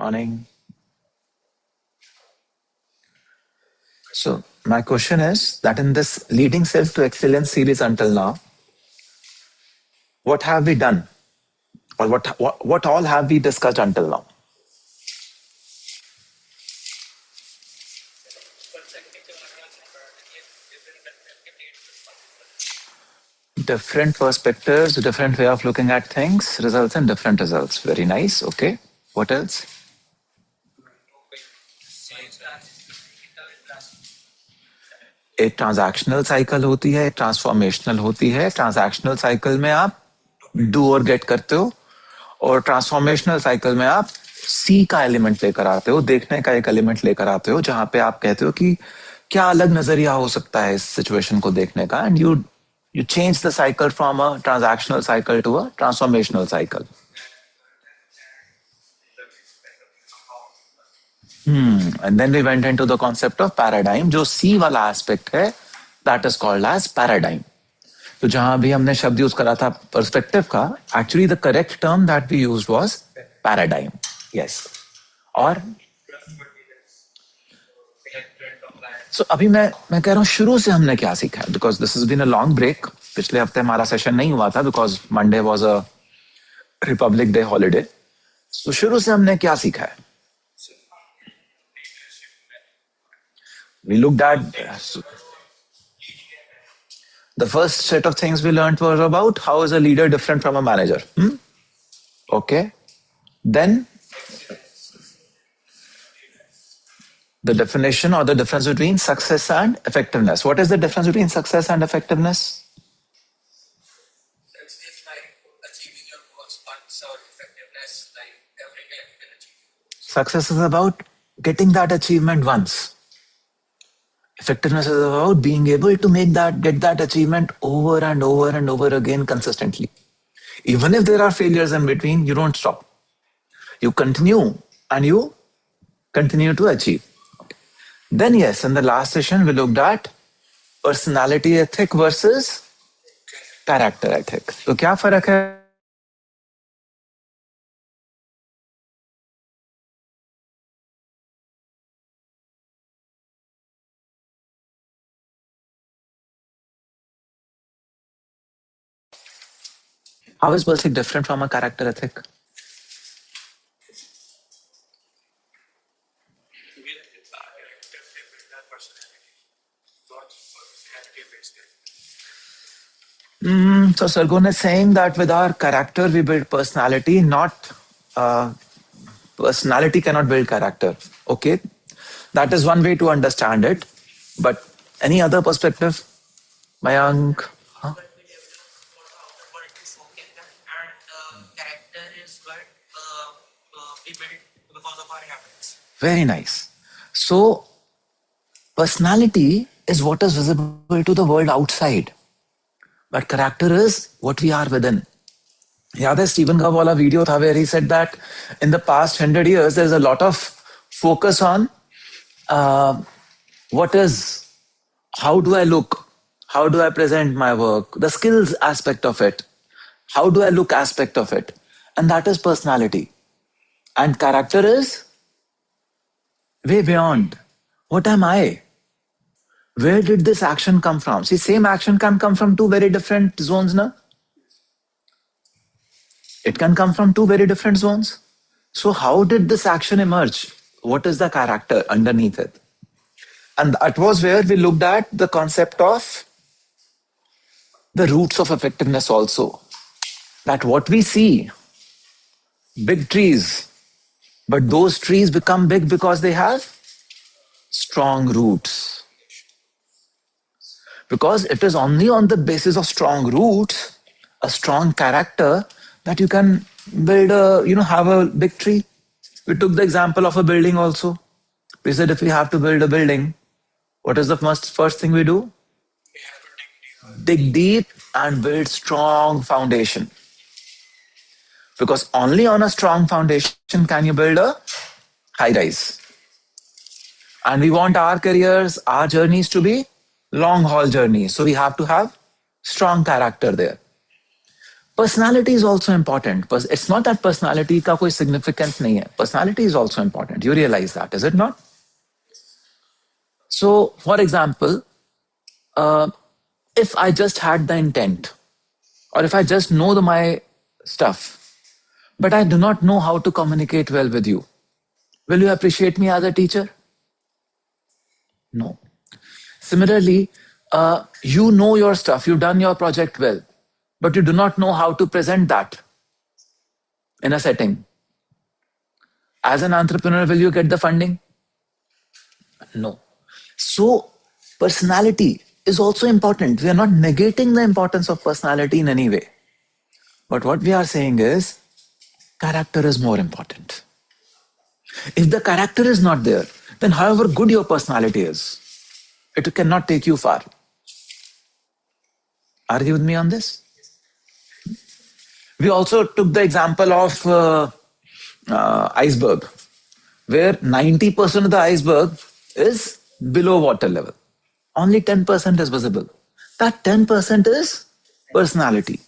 Morning. So my question is that in this Leading Self to Excellence series until now, what have we done? Or what all have we discussed until now? Different perspectives, different way of looking at things results in different results. Very nice. Okay. What else? एक transactional cycle होती है, transformational होती है. Transactional cycle में आप do और gate करते हो और ट्रांसफॉर्मेशनल साइकिल में आप सी का एलिमेंट लेकर आते हो, देखने का एक एलिमेंट लेकर आते हो जहां पे आप कहते हो कि क्या अलग नजरिया हो सकता है इस सिचुएशन को देखने का, and you change the cycle from a transactional cycle to a transformational cycle. And then we went into the concept of paradigm. जो C वाला aspect है, that is called as paradigm. तो जहां भी हमने शब्द यूज करा था perspective का, actually the correct term that we used was paradigm. Yes. और so अभी मैं कह रहा हूँ शुरू से हमने क्या सीखा है, because this has been a long break. पिछले हफ्ते हमारा सेशन नहीं हुआ था because Monday was a Republic Day holiday. So शुरू से हमने क्या सीखा है? We looked at the first set of things we learned was about how is a leader different from a manager. Okay. Then the definition or the difference between success and effectiveness. What is the difference between success and effectiveness? Success is about getting that achievement once. Effectiveness is about being able to get that achievement over and over and over again consistently. Even if there are failures in between, you don't stop. You continue and you continue to achieve. Okay. Then yes, in the last session, we looked at personality ethic versus character ethic. So क्या फर्क है? How is personality different from a character ethic? So Sargon is saying that with our character we build personality, not personality cannot build character. Okay, that is one way to understand it. But any other perspective, Mayank? Huh? Very nice. So personality is what is visible to the world outside. But character is what we are within. याद है Steven का वाला video था where he said that in the past 100 years there is a lot of focus on how do I look, how do I present my work, the skills aspect of it, how do I look aspect of it, and that is personality. And character is way beyond. What am I? Where did this action come from? See, same action can come from two very different zones, na? It can come from two very different zones. So how did this action emerge? What is the character underneath it? And that was where we looked at the concept of the roots of effectiveness also. That what we see, big trees, but those trees become big because they have strong roots. Because it is only on the basis of strong roots, a strong character, that you can build have a big tree. We took the example of a building also. We said if we have to build a building, what is the first thing we do? Dig deep and build strong foundation. Because only on a strong foundation can you build a high rise. And we want our careers, our journeys to be long haul journeys. So we have to have strong character there. Personality is also important. It's not that personality का कोई significant नहीं है. Personality is also important. You realize that, is it not? So, for example, if I just had the intent, or if I just know my stuff, but I do not know how to communicate well with you, will you appreciate me as a teacher? No. Similarly, you know your stuff, you've done your project well, but you do not know how to present that in a setting. As an entrepreneur, will you get the funding? No. So, personality is also important. We are not negating the importance of personality in any way. But what we are saying is, character is more important. If the character is not there, then however good your personality is, it cannot take you far. Are you with me on this? We also took the example of iceberg, where 90% of the iceberg is below water level. Only 10% is visible. That 10% is personality.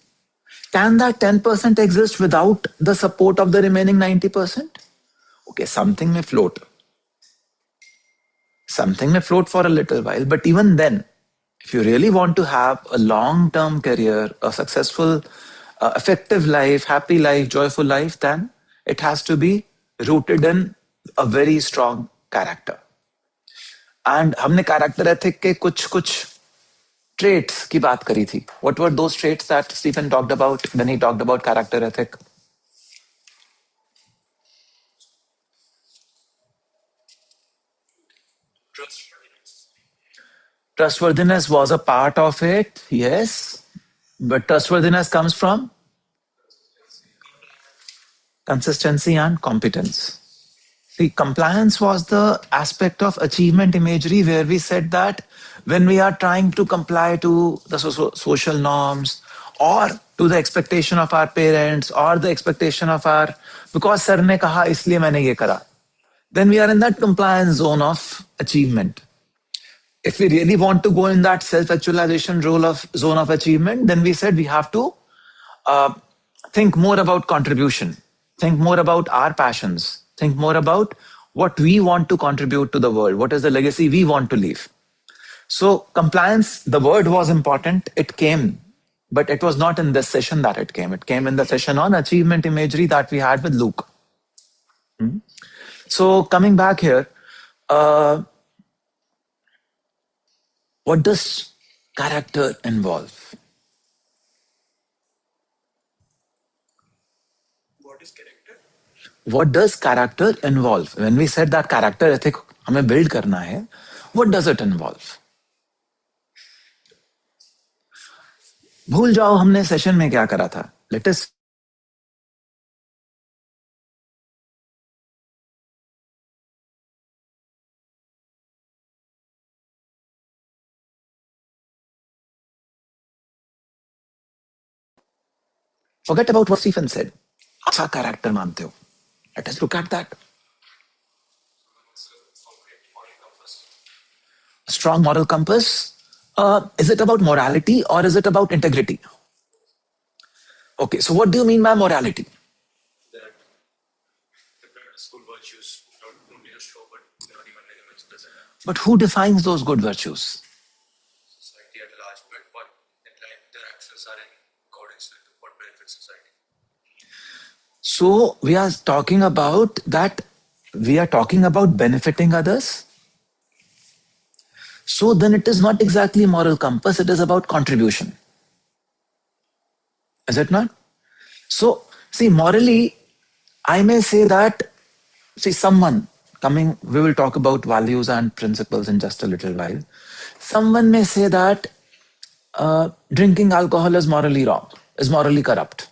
Can that 10% exist without the support of the remaining 90%? Okay, something may float. Something may float for a little while, but even then, if you really want to have a long-term career, a successful, effective life, happy life, joyful life, then it has to be rooted in a very strong character. And हमने character ethic के कुछ traits की बात करी थी. What were those traits that Stephen talked about when he talked about character ethic? Trustworthiness was a part of it, yes. But trustworthiness comes from consistency and competence. See, compliance was the aspect of achievement imagery where we said that when we are trying to comply to the social norms or to the expectation of our parents or the expectation of our, because sir ne kaha isliye maine ye kara, then we are in that compliance zone of achievement. If we really want to go in that self-actualization role of zone of achievement, then we said we have to think more about contribution, think more about our passions, think more about what we want to contribute to the world, what is the legacy we want to leave. So compliance, the word was important, it came, but it was not in this session that it came. It came in the session on achievement imagery that we had with Luke. So coming back here, what does character involve? What does character involve? When we said that character ethic हमें build करना है, what does it involve? भूल जाओ हमने session में क्या करा था. Let us forget about what Stephen said. अच्छा character मानते हो. Let us look at that. A strong moral compass. Is it about morality or is it about integrity? Okay, so what do you mean by morality? But who defines those good virtues? Society at large, but what their actions are in accordance with what benefits society. So we are talking about that, we are talking about benefiting others. So then it is not exactly moral compass, it is about contribution. Is it not? So, see, morally, I may say that, see, someone coming, we will talk about values and principles in just a little while. Someone may say that drinking alcohol is morally wrong, is morally corrupt.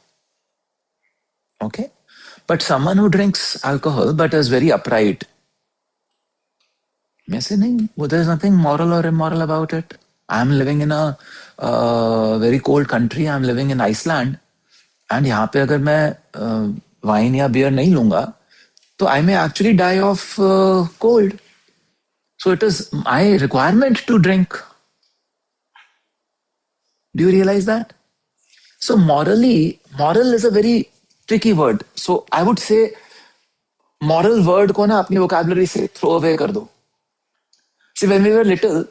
Okay? But someone who drinks alcohol but is very upright, may say, nahin, well, there's nothing moral or immoral about it. I'm living in a very cold country, I'm living in Iceland, and यहाँ पे अगर मैं wine या beer नहीं लूंगा, so I may actually die of cold. So it is my requirement to drink. Do you realize that? So moral is a very tricky word. So I would say moral word को ना अपनी vocabulary से throw away कर दो. See, when we were little,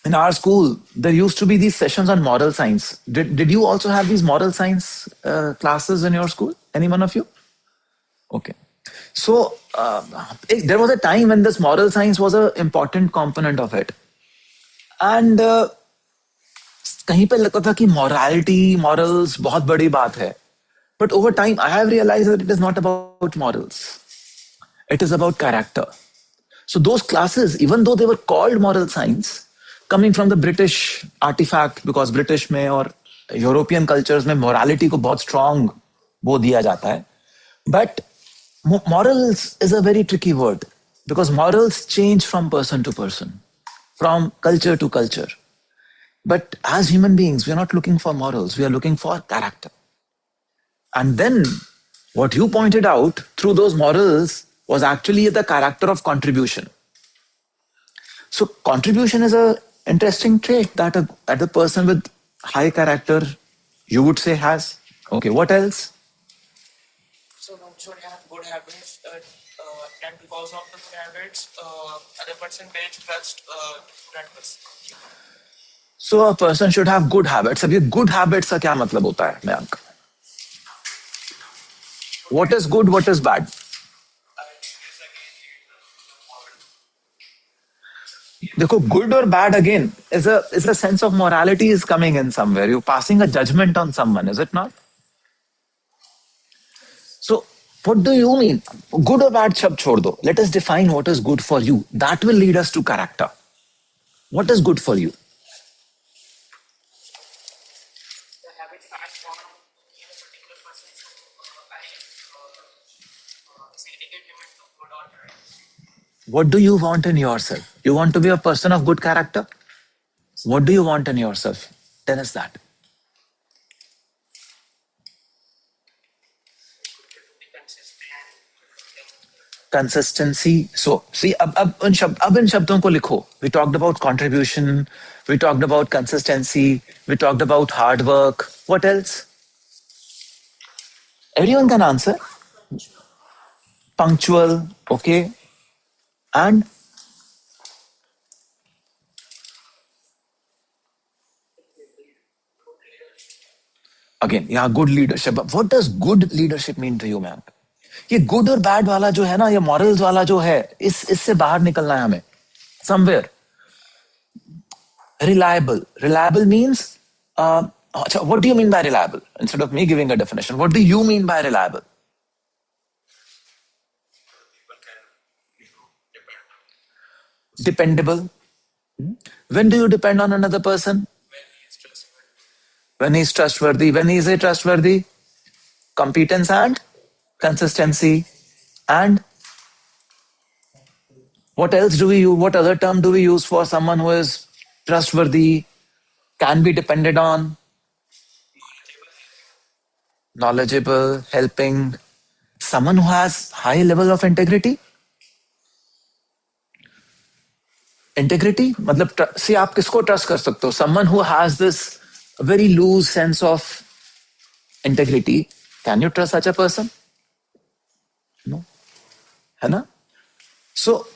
in our school, there used to be these sessions on moral science. Did you also have these moral science classes in your school? Any one of you? Okay. So there was a time when this moral science was an important component of it. And कहीं पे लगता था कि morality, morals बहुत बड़ी बात है. But over time, I have realized that it is not about morals. It is about character. So those classes, even though they were called moral science, coming from the British artifact, because British में और European cultures में morality को बहुत strong वो दिया जाता है. But morals is a very tricky word because morals change from person to person, from culture to culture. But as human beings, we are not looking for morals, we are looking for character. And then what you pointed out through those morals was actually the character of contribution. So contribution is a interesting trait that a person with high character, you would say, has. Okay, what else? So one should have good habits, and because of the good habits, other person builds trust to that person. So a person should have good habits. अब ये good habits का क्या मतलब होता है, Mayank? What is good? What is bad? देखो, good or bad again is a sense of morality is coming in somewhere. You're passing a judgment on someone, is it not? So what do you mean? Good or bad शब्द छोड़ दो. Let us define what is good for you. That will lead us to character. What is good for you? The habit I want in a particular person, so I dedicate him into good or bad. What do you want in yourself? You want to be a person of good character? What do you want in yourself? Tell us that. Consistency. So, see, अब इन शब्दों को लिखो. We talked about contribution. We talked about consistency. We talked about hard work. What else? Everyone can answer. Punctual. Okay. And again, yeah, good leadership. But what does good leadership mean to you, man? ये good और bad वाला जो है ना, ये morals वाला जो है, इससे बाहर निकलना है हमें. Somewhere. Reliable means what do you mean by reliable? Instead of me giving a definition, what do you mean by reliable? Dependable. When do you depend on another person? When he's trustworthy. When is he trustworthy? Competence and consistency. And what else do we use? What other term do we use for someone who is trustworthy, can be depended on? Knowledgeable, helping. Someone who has high level of integrity. Integrity मतलब see आप किसको trust कर सकते हो? Someone who has this very loose sense of integrity. Can you trust such a person? No. है ना? So,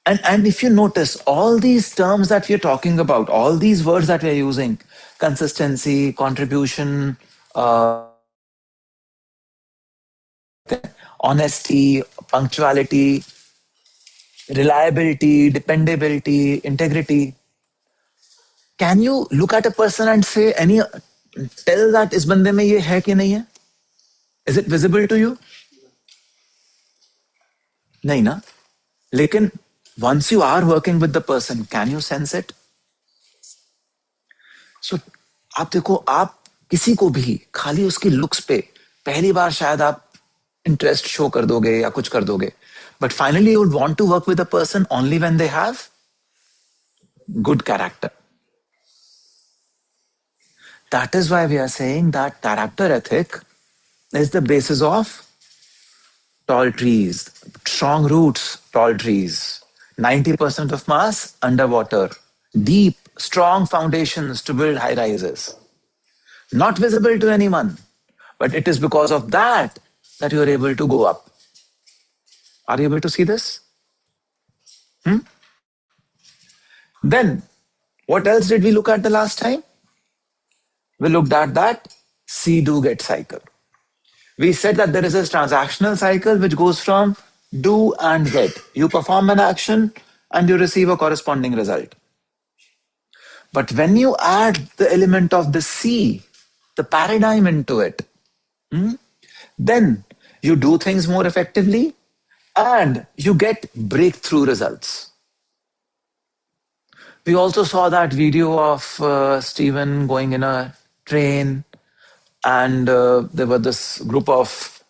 and if you notice, all these terms that we are talking about, all these words that we are using, consistency, contribution, honesty, punctuality, reliability, dependability, integrity. Can you look at a person and say tell that इस बंदे में ये है कि नहीं है? Is it visible to you? नहीं ना? लेकिन once you are working with the person, can you sense it? So आप देखो, आप किसी को भी खाली उसकी लुक्स पे पहली बार शायद आप इंटरेस्ट शो कर दोगे या कुछ कर दोगे, but finally you would want to work with a person only when they have good character. That is why we are saying that character ethic is the basis of tall trees, strong roots, tall trees, 90% of mass underwater, deep, strong foundations to build high rises. not visible to anyone. But it is because of that that you are able to go up. Are you able to see this? Then, what else did we look at the last time? We looked at that see, do, get cycle. We said that there is a transactional cycle which goes from do and get. You perform an action and you receive a corresponding result. But when you add the element of the see, the paradigm into it, then you do things more effectively and you get breakthrough results. We also saw that video of Stephen going in a train, and there were this group of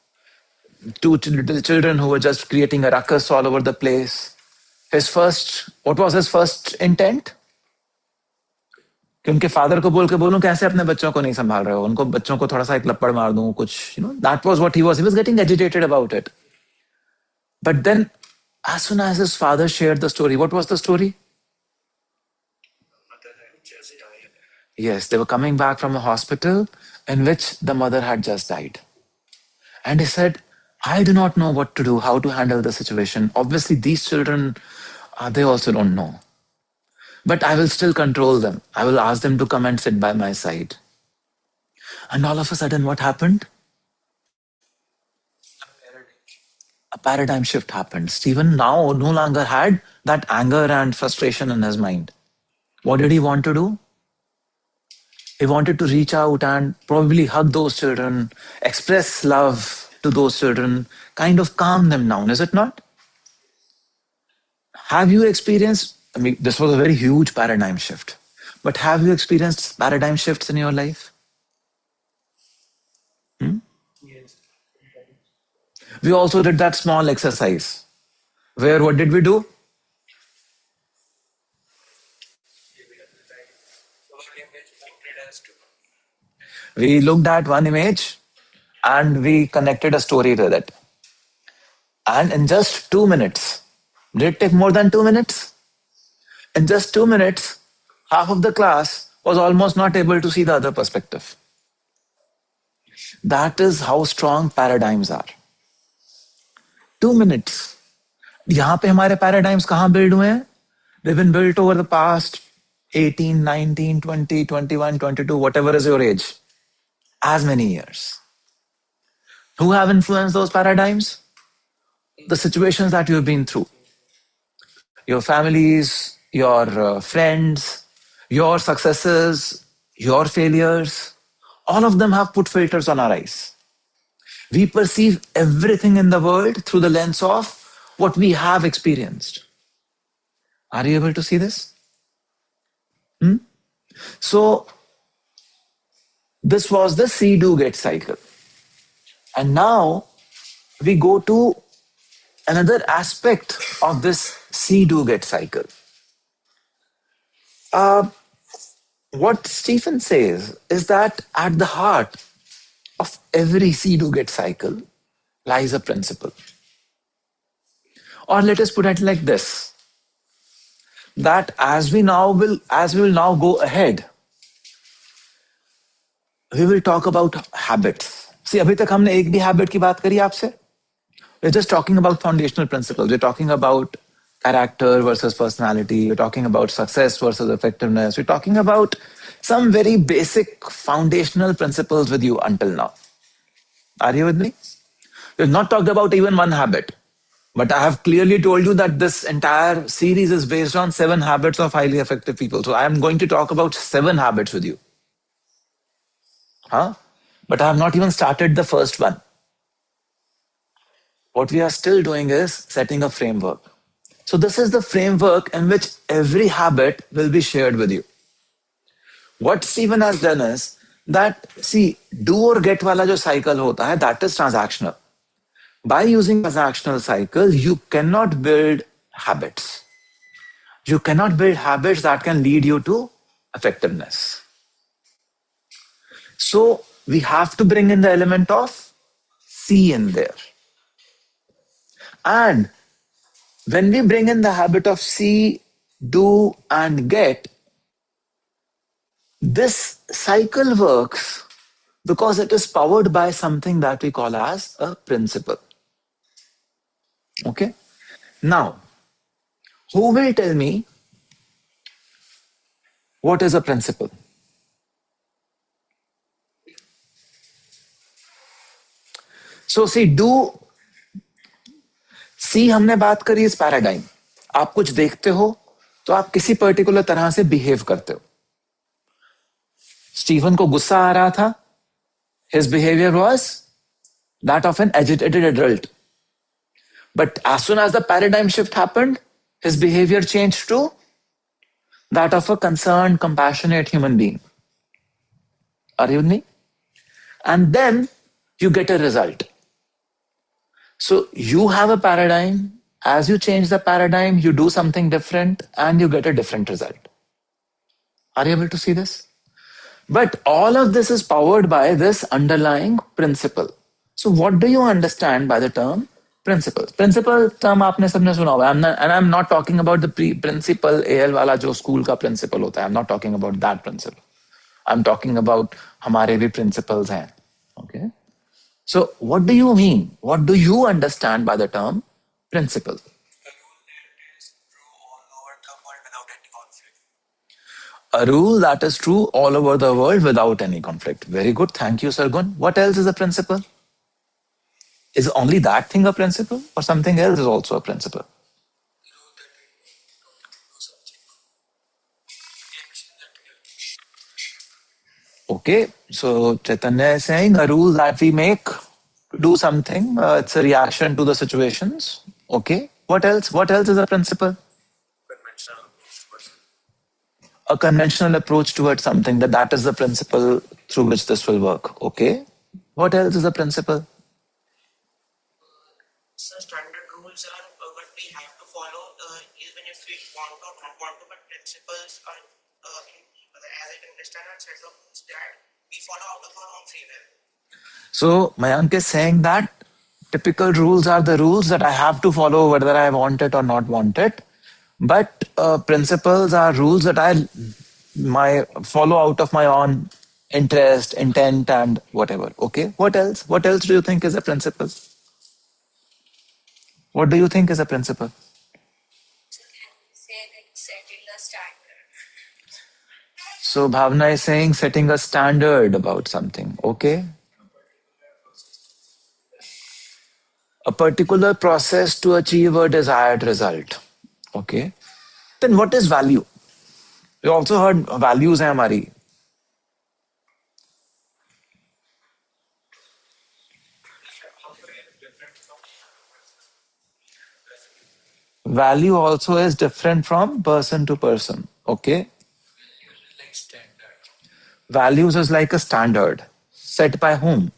two little children who were just creating a ruckus all over the place. What was his first intent? कि उनके father को बोल के बोलूं कैसे अपने बच्चों को नहीं संभाल रहे हो, उनको बच्चों को थोड़ा सा एक लपड़ मार दूं कुछ, that was what he was getting agitated about it. But then as soon as his father shared the story, what was the story? Yes, they were coming back from a hospital in which the mother had just died. And he said, I do not know what to do, how to handle the situation. Obviously, these children, they also don't know. But I will still control them. I will ask them to come and sit by my side. And all of a sudden, what happened? A paradigm shift happened. Stephen now no longer had that anger and frustration in his mind. What did he want to do? He wanted to reach out and probably hug those children, express love to those children, kind of calm them down, is it not? Have you experienced, this was a very huge paradigm shift, but have you experienced paradigm shifts in your life? Yes. We also did that small exercise where what did we do? We looked at one image and we connected a story with it. And in just 2 minutes, did it take more than 2 minutes? In just 2 minutes, half of the class was almost not able to see the other perspective. That is how strong paradigms are. 2 minutes. यहाँ पे हमारे paradigms कहाँ build हुए हैं? They've been built over the past 18, 19, 20, 21, 22, whatever is your age. As many years. Who have influenced those paradigms? The situations that you've been through. Your families, your friends, your successes, your failures, all of them have put filters on our eyes. We perceive everything in the world through the lens of what we have experienced. Are you able to see this? So, this was the see, do, get cycle. And now we go to another aspect of this see, do, get cycle. What Stephen says is that at the heart of every see, do, get cycle lies a principle. Or let us put it like this, that as we will now go ahead, we will talk about habits. See, अभी तक हमने एक भी habit की बात करी आपसे? We're just talking about foundational principles. We're talking about character versus personality. We're talking about success versus effectiveness. We're talking about some very basic foundational principles with you until now. Are you with me? We've not talked about even one habit. But I have clearly told you that this entire series is based on 7 habits of highly effective people. So I am going to talk about 7 habits with you. But I have not even started the first one. What we are still doing is setting a framework. So this is the framework in which every habit will be shared with you. What Stephen has done is that, see, do or get wala jo cycle hota hai, that is transactional. By using transactional cycle, you cannot build habits. You cannot build habits that can lead you to effectiveness. So we have to bring in the element of see in there. And when we bring in the habit of see, do, and get, this cycle works Because it is powered by something that we call as a principle. Okay? Now, who will tell me what is a principle? So see हमने बात करी इस paradigm. आप कुछ देखते हो तो आप किसी पर्टिकुलर तरह से बिहेव करते हो. स्टीफन को गुस्सा आ रहा था. His behavior was that of an agitated adult. But as soon as the paradigm shift happened, his behavior changed to that of a concerned, compassionate human being. Are you with me? And then you get a result. So you have a paradigm. As you change the paradigm, you do something different and you get a different result. Are you able to see this? But all of this is powered by this underlying principle. So what do you understand by the term principle? Principle term आपने सबने सुना होगा. And I'm not talking about the principal AL वाला जो school का principle होता है. I'm not talking about that principle. I'm talking about हमारे भी principles हैं. Okay. So what do you mean? What do you understand by the term principle? A rule that is true all over the world without any conflict. Very good. Thank you, Sargun. What else is a principle? Is only that thing a principle or something else is also a principle? Okay. So Chaitanya is saying a rule that we make to do something, it's a reaction to the situations. Okay. What else? What else is a principle? A conventional approach towards something, that is the principle through which this will work. Okay. What else is a principle? So standard rules are what we have to follow, even if we want or not want to. But principles are, as I understand, are set of rules that we follow out of our own free will. So Mayank is saying that typical rules are the rules that I have to follow whether I want it or not want it. But principles are rules that I follow out of my own interest, intent, and whatever. Okay. What else? What else do you think is a principle? What do you think is a principle? Setting a standard. So Bhavna is saying setting a standard about something. Okay. A particular process to achieve a desired result. Okay. Then what is value? We also heard values हैं हमारी. Value also is different from person to person. Okay. Values is like a standard set by whom?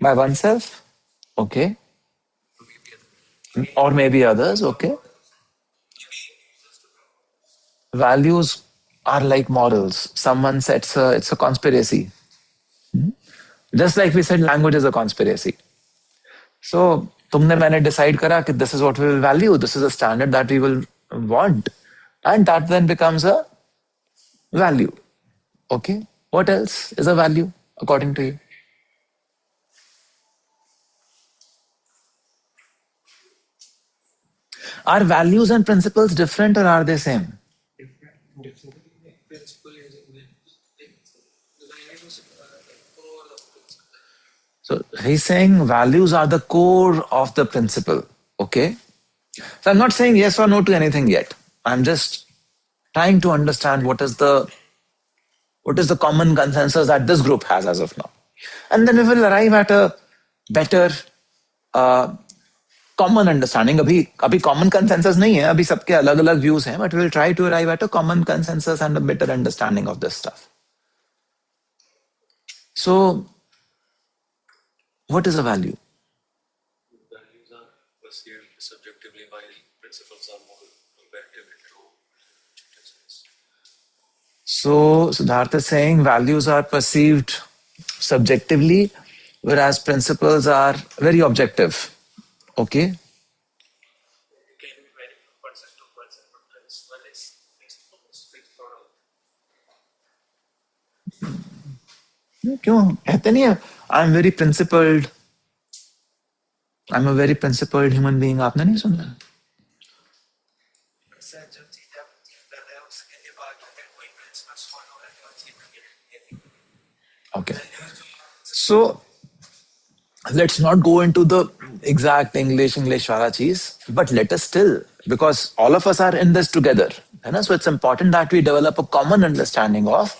By oneself. Okay. Or maybe others. Okay. Values are like models. Someone sets it's a conspiracy. Just like we said, language is a conspiracy. So तुमने मैंने decide करा कि this is what we will value. This is a standard that we will want. And that then becomes a value. Okay. What else is a value according to you? Are values and principles different or are they same? So he's saying values are the core of the principle. Okay. So I'm not saying yes or no to anything yet. I'm just trying to understand what is the common consensus that this group has as of now. And then we will arrive at a better common understanding. अभी common consensus नहीं है, अभी सबके अलग अलग views हैं, but we'll try to arrive at a common consensus and a better understanding of this stuff. So, what is a value? Values are perceived subjectively while principles are more objective in true sense. So, Siddhartha is saying values are perceived subjectively, whereas principles are very objective. Okay. It can be very from person to person, but as well as principles fixed product. क्यों कहते नहीं है I am very principled, I am a very principled human being, आपने नहीं सुना? Sir जो चीज़ आप achieve कर रहे हो उसके लिए बाकी अगर कोई प्रिंसिपल्स फॉलो करके अचीव करिए। Okay, so let's not go into the exact English wala cheese, but let us still, because all of us are in this together, है ना? So it's important that we develop a common understanding of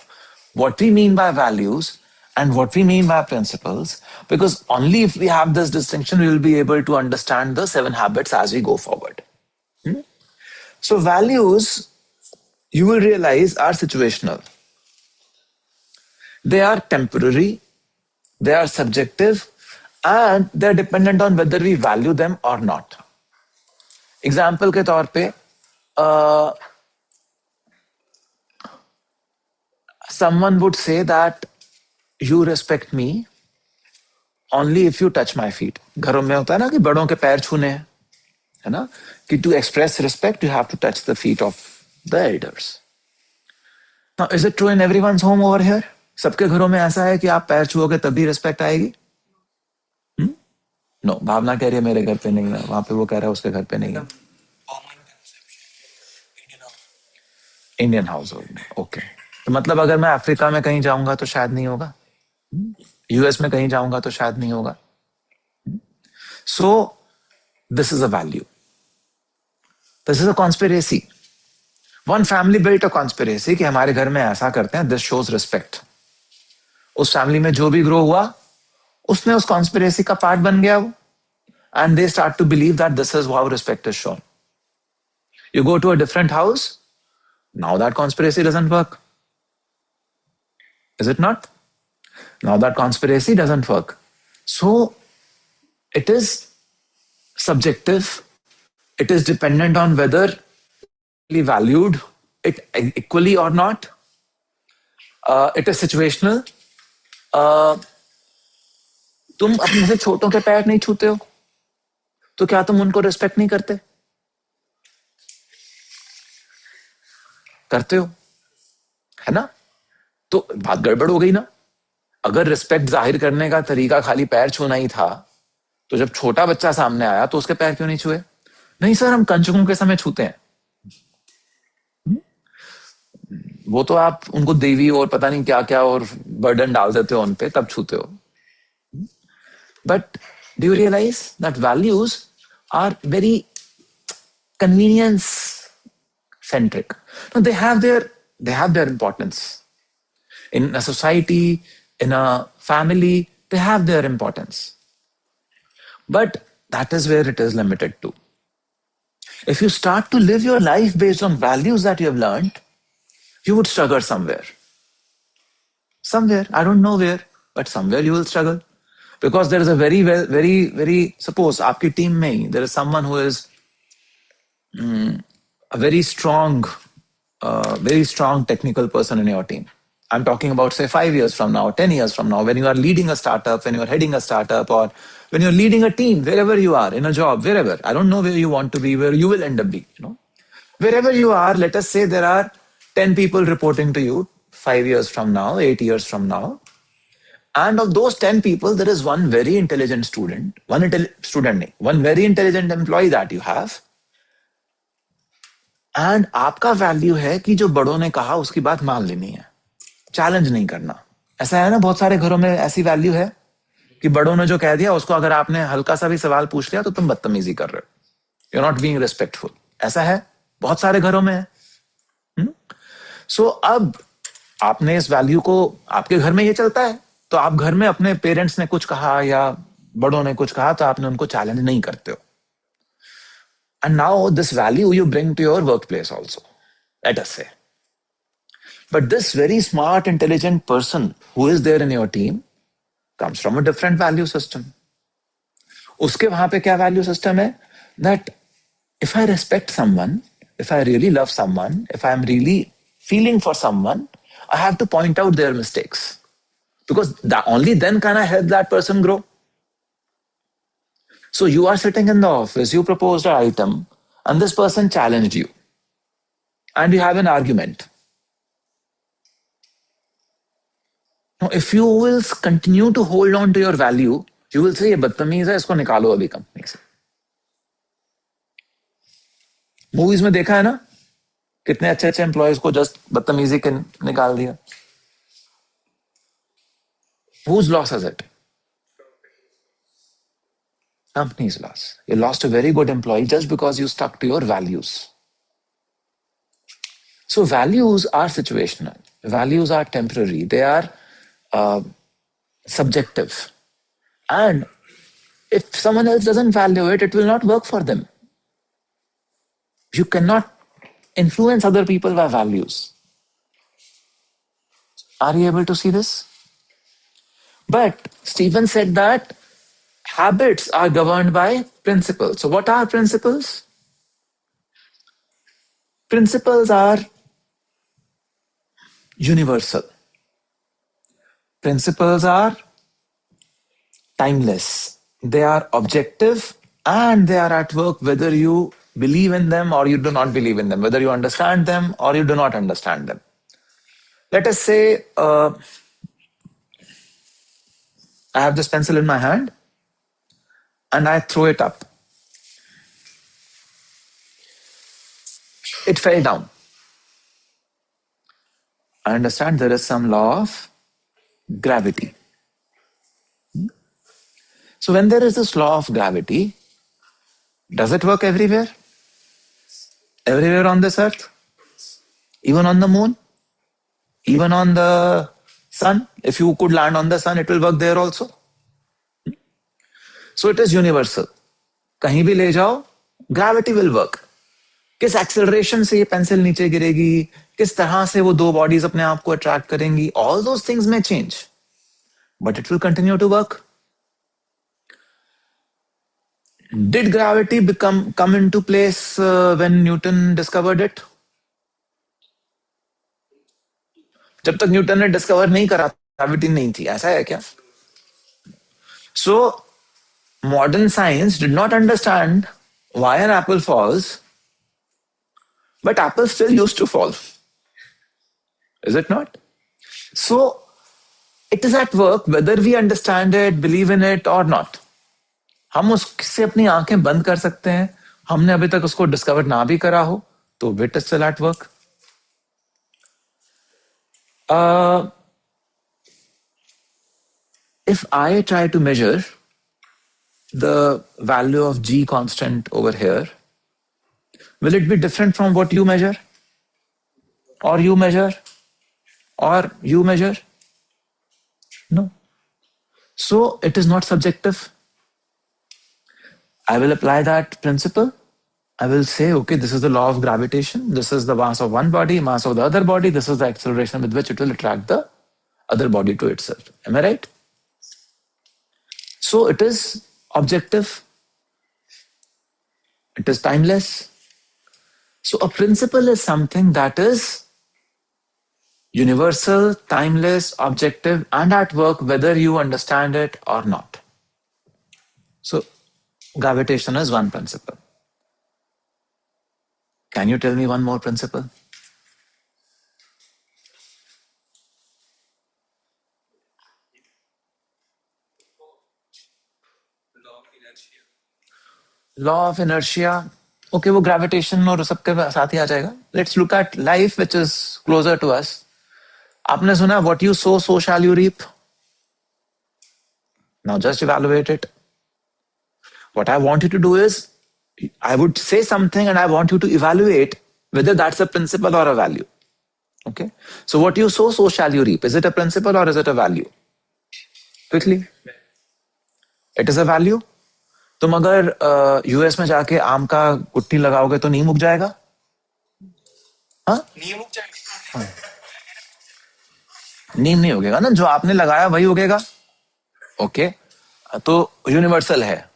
what we mean by values and what we mean by principles, because only if we have this distinction, we will be able to understand the 7 habits as we go forward. So values, you will realize, are situational. They are temporary, they are subjective, and they're dependent on whether we value them or not. Example के तौर पे someone would say that you respect me only if you touch my feet. घरों में होता है ना कि बड़ों के पैर छूने हैं, है ना, कि to express respect you have to touch the feet of the elders. Now is it true in everyone's home over here? सबके घरों में ऐसा है कि आप पैर छुओगे तभी रिस्पेक्ट आएगी? नो, भावना कह रही है मेरे घर पे नहीं है, वहां पे वो कह रहा है उसके घर पे नहीं है. इंडियन हाउस होल्ड में, ओके. तो मतलब अगर मैं अफ्रीका में कहीं जाऊंगा तो शायद नहीं होगा, यूएस में कहीं जाऊंगा तो शायद नहीं होगा. So this is a value, this is a conspiracy. One family built a conspiracy कि हमारे घर में ऐसा करते हैं, दिस शोज रिस्पेक्ट. उस फैमिली में जो भी ग्रो हुआ उसने उस कॉन्स्पिरेसी का पार्ट बन गया वो, and they start to believe that this is how respect is shown. You go to a different house, now that conspiracy doesn't work. Is it not? Now that conspiracy doesn't work. So it is subjective. It is dependent on whether we valued it equally or not. It is situational. तुम अपने से छोटों के पैर नहीं छूते हो तो क्या तुम उनको रिस्पेक्ट नहीं करते? करते हो, है ना? तो बात गड़बड़ हो गई ना. अगर रिस्पेक्ट जाहिर करने का तरीका खाली पैर छूना ही था, तो जब छोटा बच्चा सामने आया तो उसके पैर क्यों नहीं छुए? नहीं सर, हम कंचुकों के समय छूते हैं. वो तो आप उनको देवी और पता नहीं क्या क्या और बर्डन डाल देते हो उन पे, तब छूते हो. But do you realise that values are very convenience centric. No, they have their importance in a society, in a family. They have their importance, but that is where it is limited to. If you start to live your life based on values that you have learned, you would struggle somewhere. Somewhere, I don't know where, but somewhere you will struggle, because there is a very suppose आपकी team में ही there is someone who is a very strong technical person in your team. I'm talking about, say, 5 years from now, 10 years from now, when you are leading a startup, when you are heading a startup, or when you're leading a team, wherever you are, in a job, wherever. I don't know where you want to be, where you will end up being. Wherever you are, let us say there are 10 people reporting to you 5 years from now, 8 years from now. And of those 10 people, there is one very intelligent student, one very intelligent employee that you have. And आपका value है कि जो बड़ों ने कहा उसकी बात मान लेनी है, चैलेंज नहीं करना. ऐसा है ना, बहुत सारे घरों में ऐसी वैल्यू है कि बड़ों ने जो कह दिया उसको अगर आपने हल्का सा भी सवाल पूछ लिया तो तुम बदतमीजी कर रहे हो, you are not being respectful. ऐसा है, बहुत सारे घरों में है. सो अब आपने इस वैल्यू को, आपके घर में ये चलता है, तो आप घर में अपने पेरेंट्स ने कुछ कहा या बड़ों ने कुछ कहा तो आपने उनको चैलेंज नहीं करते हो. And now this value you bring to your workplace also, let us say. But this very smart, intelligent person who is there in your team comes from a different value system. उसके वहां पे क्या value system है? That if I respect someone, if I really love someone, if I am really feeling for someone, I have to point out their mistakes. Because only then can I help that person grow. So you are sitting in the office, you proposed an item, and this person challenged you. And you have an argument. Now, if you will continue to hold on to your value, you will say ये बदतमीज है, इसको निकालो अभी company से. Movies में देखा है ना, कितने अच्छे अच्छे एम्प्लॉयज को जस्ट बदतमीजी के निकाल दिया. Whose loss is it? Company's loss. You lost a very good employee just because you stuck to your values. So values are situational. Values are temporary. They are subjective. And if someone else doesn't value it, it will not work for them. You cannot influence other people by values. Are you able to see this? But Stephen said that habits are governed by principles. So what are principles? Principles are universal. Principles are timeless. They are objective and they are at work whether you believe in them or you do not believe in them, whether you understand them or you do not understand them. Let us say I have this pencil in my hand and I throw it up. It fell down. I understand there is some law of gravity. So when there is this law of gravity, does it work everywhere? Everywhere on this earth? Even on the moon? Even on the sun? If you could land on the sun, it will work there also. So it is universal. कहीं भी ले जाओ, gravity will work. किस acceleration से ये pencil नीचे गिरेगी, किस तरह से वो दो bodies अपने आप को attract करेंगी, all those things may change. But it will continue to work. Did gravity come into place when Newton discovered it? जब तक न्यूटन ने डिस्कवर नहीं करा ग्रेविटी नहीं थी, ऐसा है क्या? So modern science did not understand why an apple falls, but apples still used to fall. Is it not? So it is at work whether we understand it, believe in it or not. हम उससे अपनी आंखें बंद कर सकते हैं, हमने अभी तक उसको डिस्कवर ना भी करा हो, तो it is still at work. If I try to measure the value of G constant over here, will it be different from what you measure? Or you measure? Or you measure? No. So it is not subjective. I will apply that principle. I will say, okay, this is the law of gravitation. This is the mass of one body, mass of the other body. This is the acceleration with which it will attract the other body to itself. Am I right? So it is objective. It is timeless. So a principle is something that is universal, timeless, objective, and at work whether you understand it or not. So gravitation is one principle. Can you tell me one more principle? Law of inertia. Law of inertia. Okay, वो gravitation और सबके साथ ही आ जाएगा. Let's look at life, which is closer to us. आपने सुना what you sow, so shall you reap. Now just evaluate it. What I want you to do is, I would say something and I want you to evaluate whether that's a principle or a value. Okay. So what you sow, so shall you reap. Is it a principle or is it a value? Quickly. It is a value. तुम अगर US में जाके आम का गुट्टी लगाओगे तो नीम उग जाएगा? हाँ? नीम नहीं उगेगा ना, जो आपने लगाया वही उगेगा. ओके. तो यूनिवर्सल है.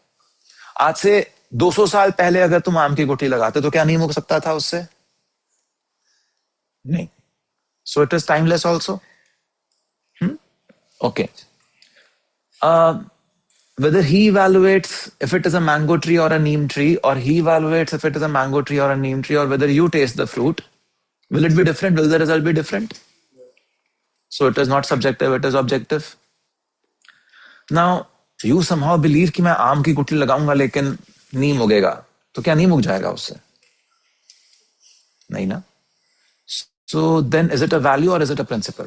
आज से 200 साल पहले अगर तुम आम की गुट्टी लगाते तो क्या नीम उग सकता था उससे? नहीं. So it is timeless also. Okay. Whether he evaluates if it is a mango tree or a neem tree, or he evaluates if it is a mango tree or a neem tree, or whether you taste the fruit, will it be different? Will the result be different? So it is not subjective, it is objective. Now, you somehow believe कि मैं आम की गुठली लगाऊंगा लेकिन नीम उगेगा, तो क्या नीम उग जाएगा उससे? नहीं ना? So then is it a value or is it a principle?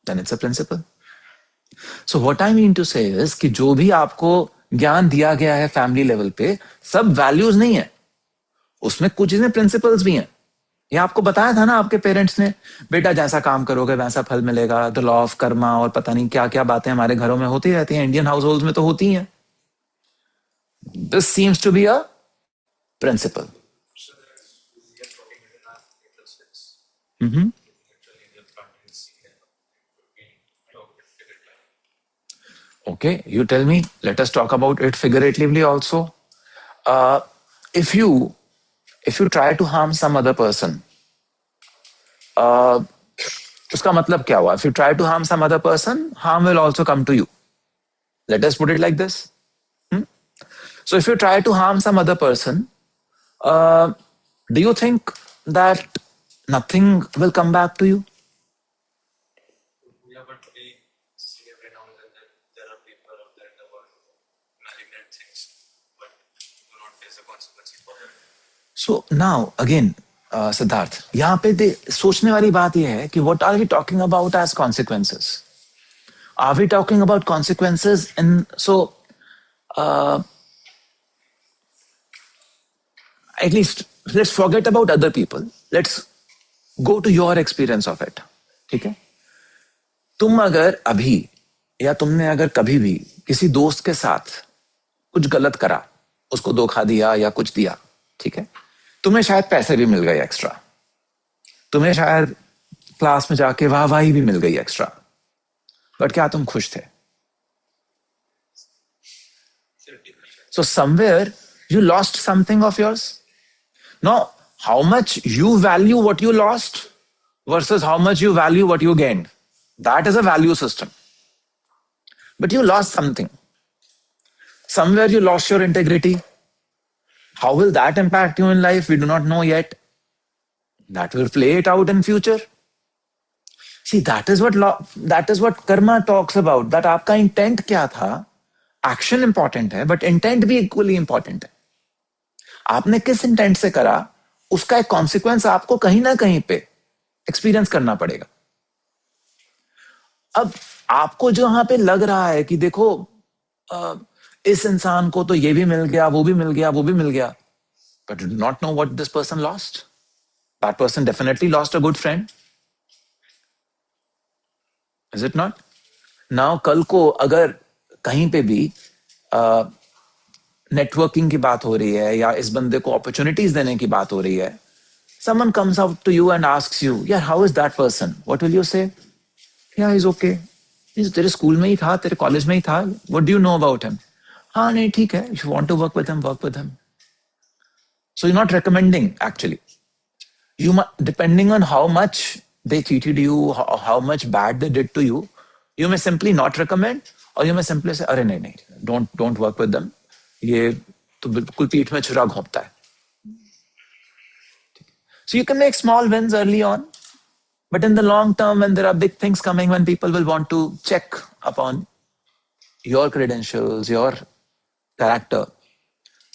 Then it's a principle. So what I mean to say is कि जो भी आपको ज्ञान दिया गया है फैमिली लेवल पे, सब वैल्यूज नहीं है, उसमें कुछ चीजें प्रिंसिपल्स भी हैं. ये आपको बताया था ना आपके पेरेंट्स ने, बेटा जैसा काम करोगे वैसा फल मिलेगा, द लॉ ऑफ कर्मा और पता नहीं क्या क्या बातें हमारे घरों में होती रहती हैं, इंडियन हाउस होल्ड में तो होती हैं. This seems to be a principle. So that's we are talking in our interest. Mm-hmm. Actually, the family is seen and we talk with figure time. Okay, you tell me. Let us talk about it figuratively also. Uh, if you try to harm some other person, उसका मतलब क्या हुआ? If you try to harm some other person, harm will also come to you. Let us put it like this. So if you try to harm some other person, do you think that nothing will come back to you? Yeah, but we see every now and then that there are people out there in the world who malignant things, but do not face the consequences for them. So now again, Siddharth, यहाँ पे सोचने वाली बात यह है कि what are we talking about as consequences? Are we talking about consequences in at least let's forget about other people. Let's go to your experience of it. ठीक है? तुम अगर अभी या तुमने अगर कभी भी किसी दोस्त के साथ कुछ गलत करा, उसको धोखा दिया या कुछ दिया, ठीक है, तुम्हें शायद पैसे भी मिल गए एक्स्ट्रा, तुम्हें शायद क्लास में जाके वाहवाही भी मिल गई एक्स्ट्रा, बट क्या तुम खुश थे? So somewhere you lost something of yours. Now, how much you value what you lost versus how much you value what you gained, that is a value system. But you lost something. Somewhere you lost your integrity. How will that impact you in life? We do not know yet. That will play it out in future. See, that is what karma talks about. That आपका intent क्या था? Action important है, but intent भी equally important है. आपने किस intent से करा, उसका एक कॉन्सिक्वेंस आपको कहीं ना कहीं पे एक्सपीरियंस करना पड़ेगा. अब आपको जो यहां पे लग रहा है कि देखो इस इंसान को तो ये भी मिल गया, वो भी मिल गया, वो भी मिल गया, but you do not know what this person lost. That person definitely lost a good friend. Is it not? Now कल को अगर कहीं पे भी नेटवर्किंग की बात हो रही है या इस बंदे को अपॉर्चुनिटीज देने की बात हो रही है, someone comes up to you and asks you, yeah, how is that person? What will you say? Yeah, he's okay. He's तेरे स्कूल में ही था, तेरे कॉलेज में ही था. What do you know about him? हाँ नहीं ठीक है, if you want to work with him, work with him. So you're not recommending actually. Depending on how much they cheated you, how much bad they did to you, you may simply not recommend, or you may simply say, अरे नहीं नहीं, don't work with them. ये तो बिल्कुल पीठ में छुरा घोंपता है. So you can make small wins early on, but in the long term, when there are big things coming, when people will want to check upon your credentials, your character,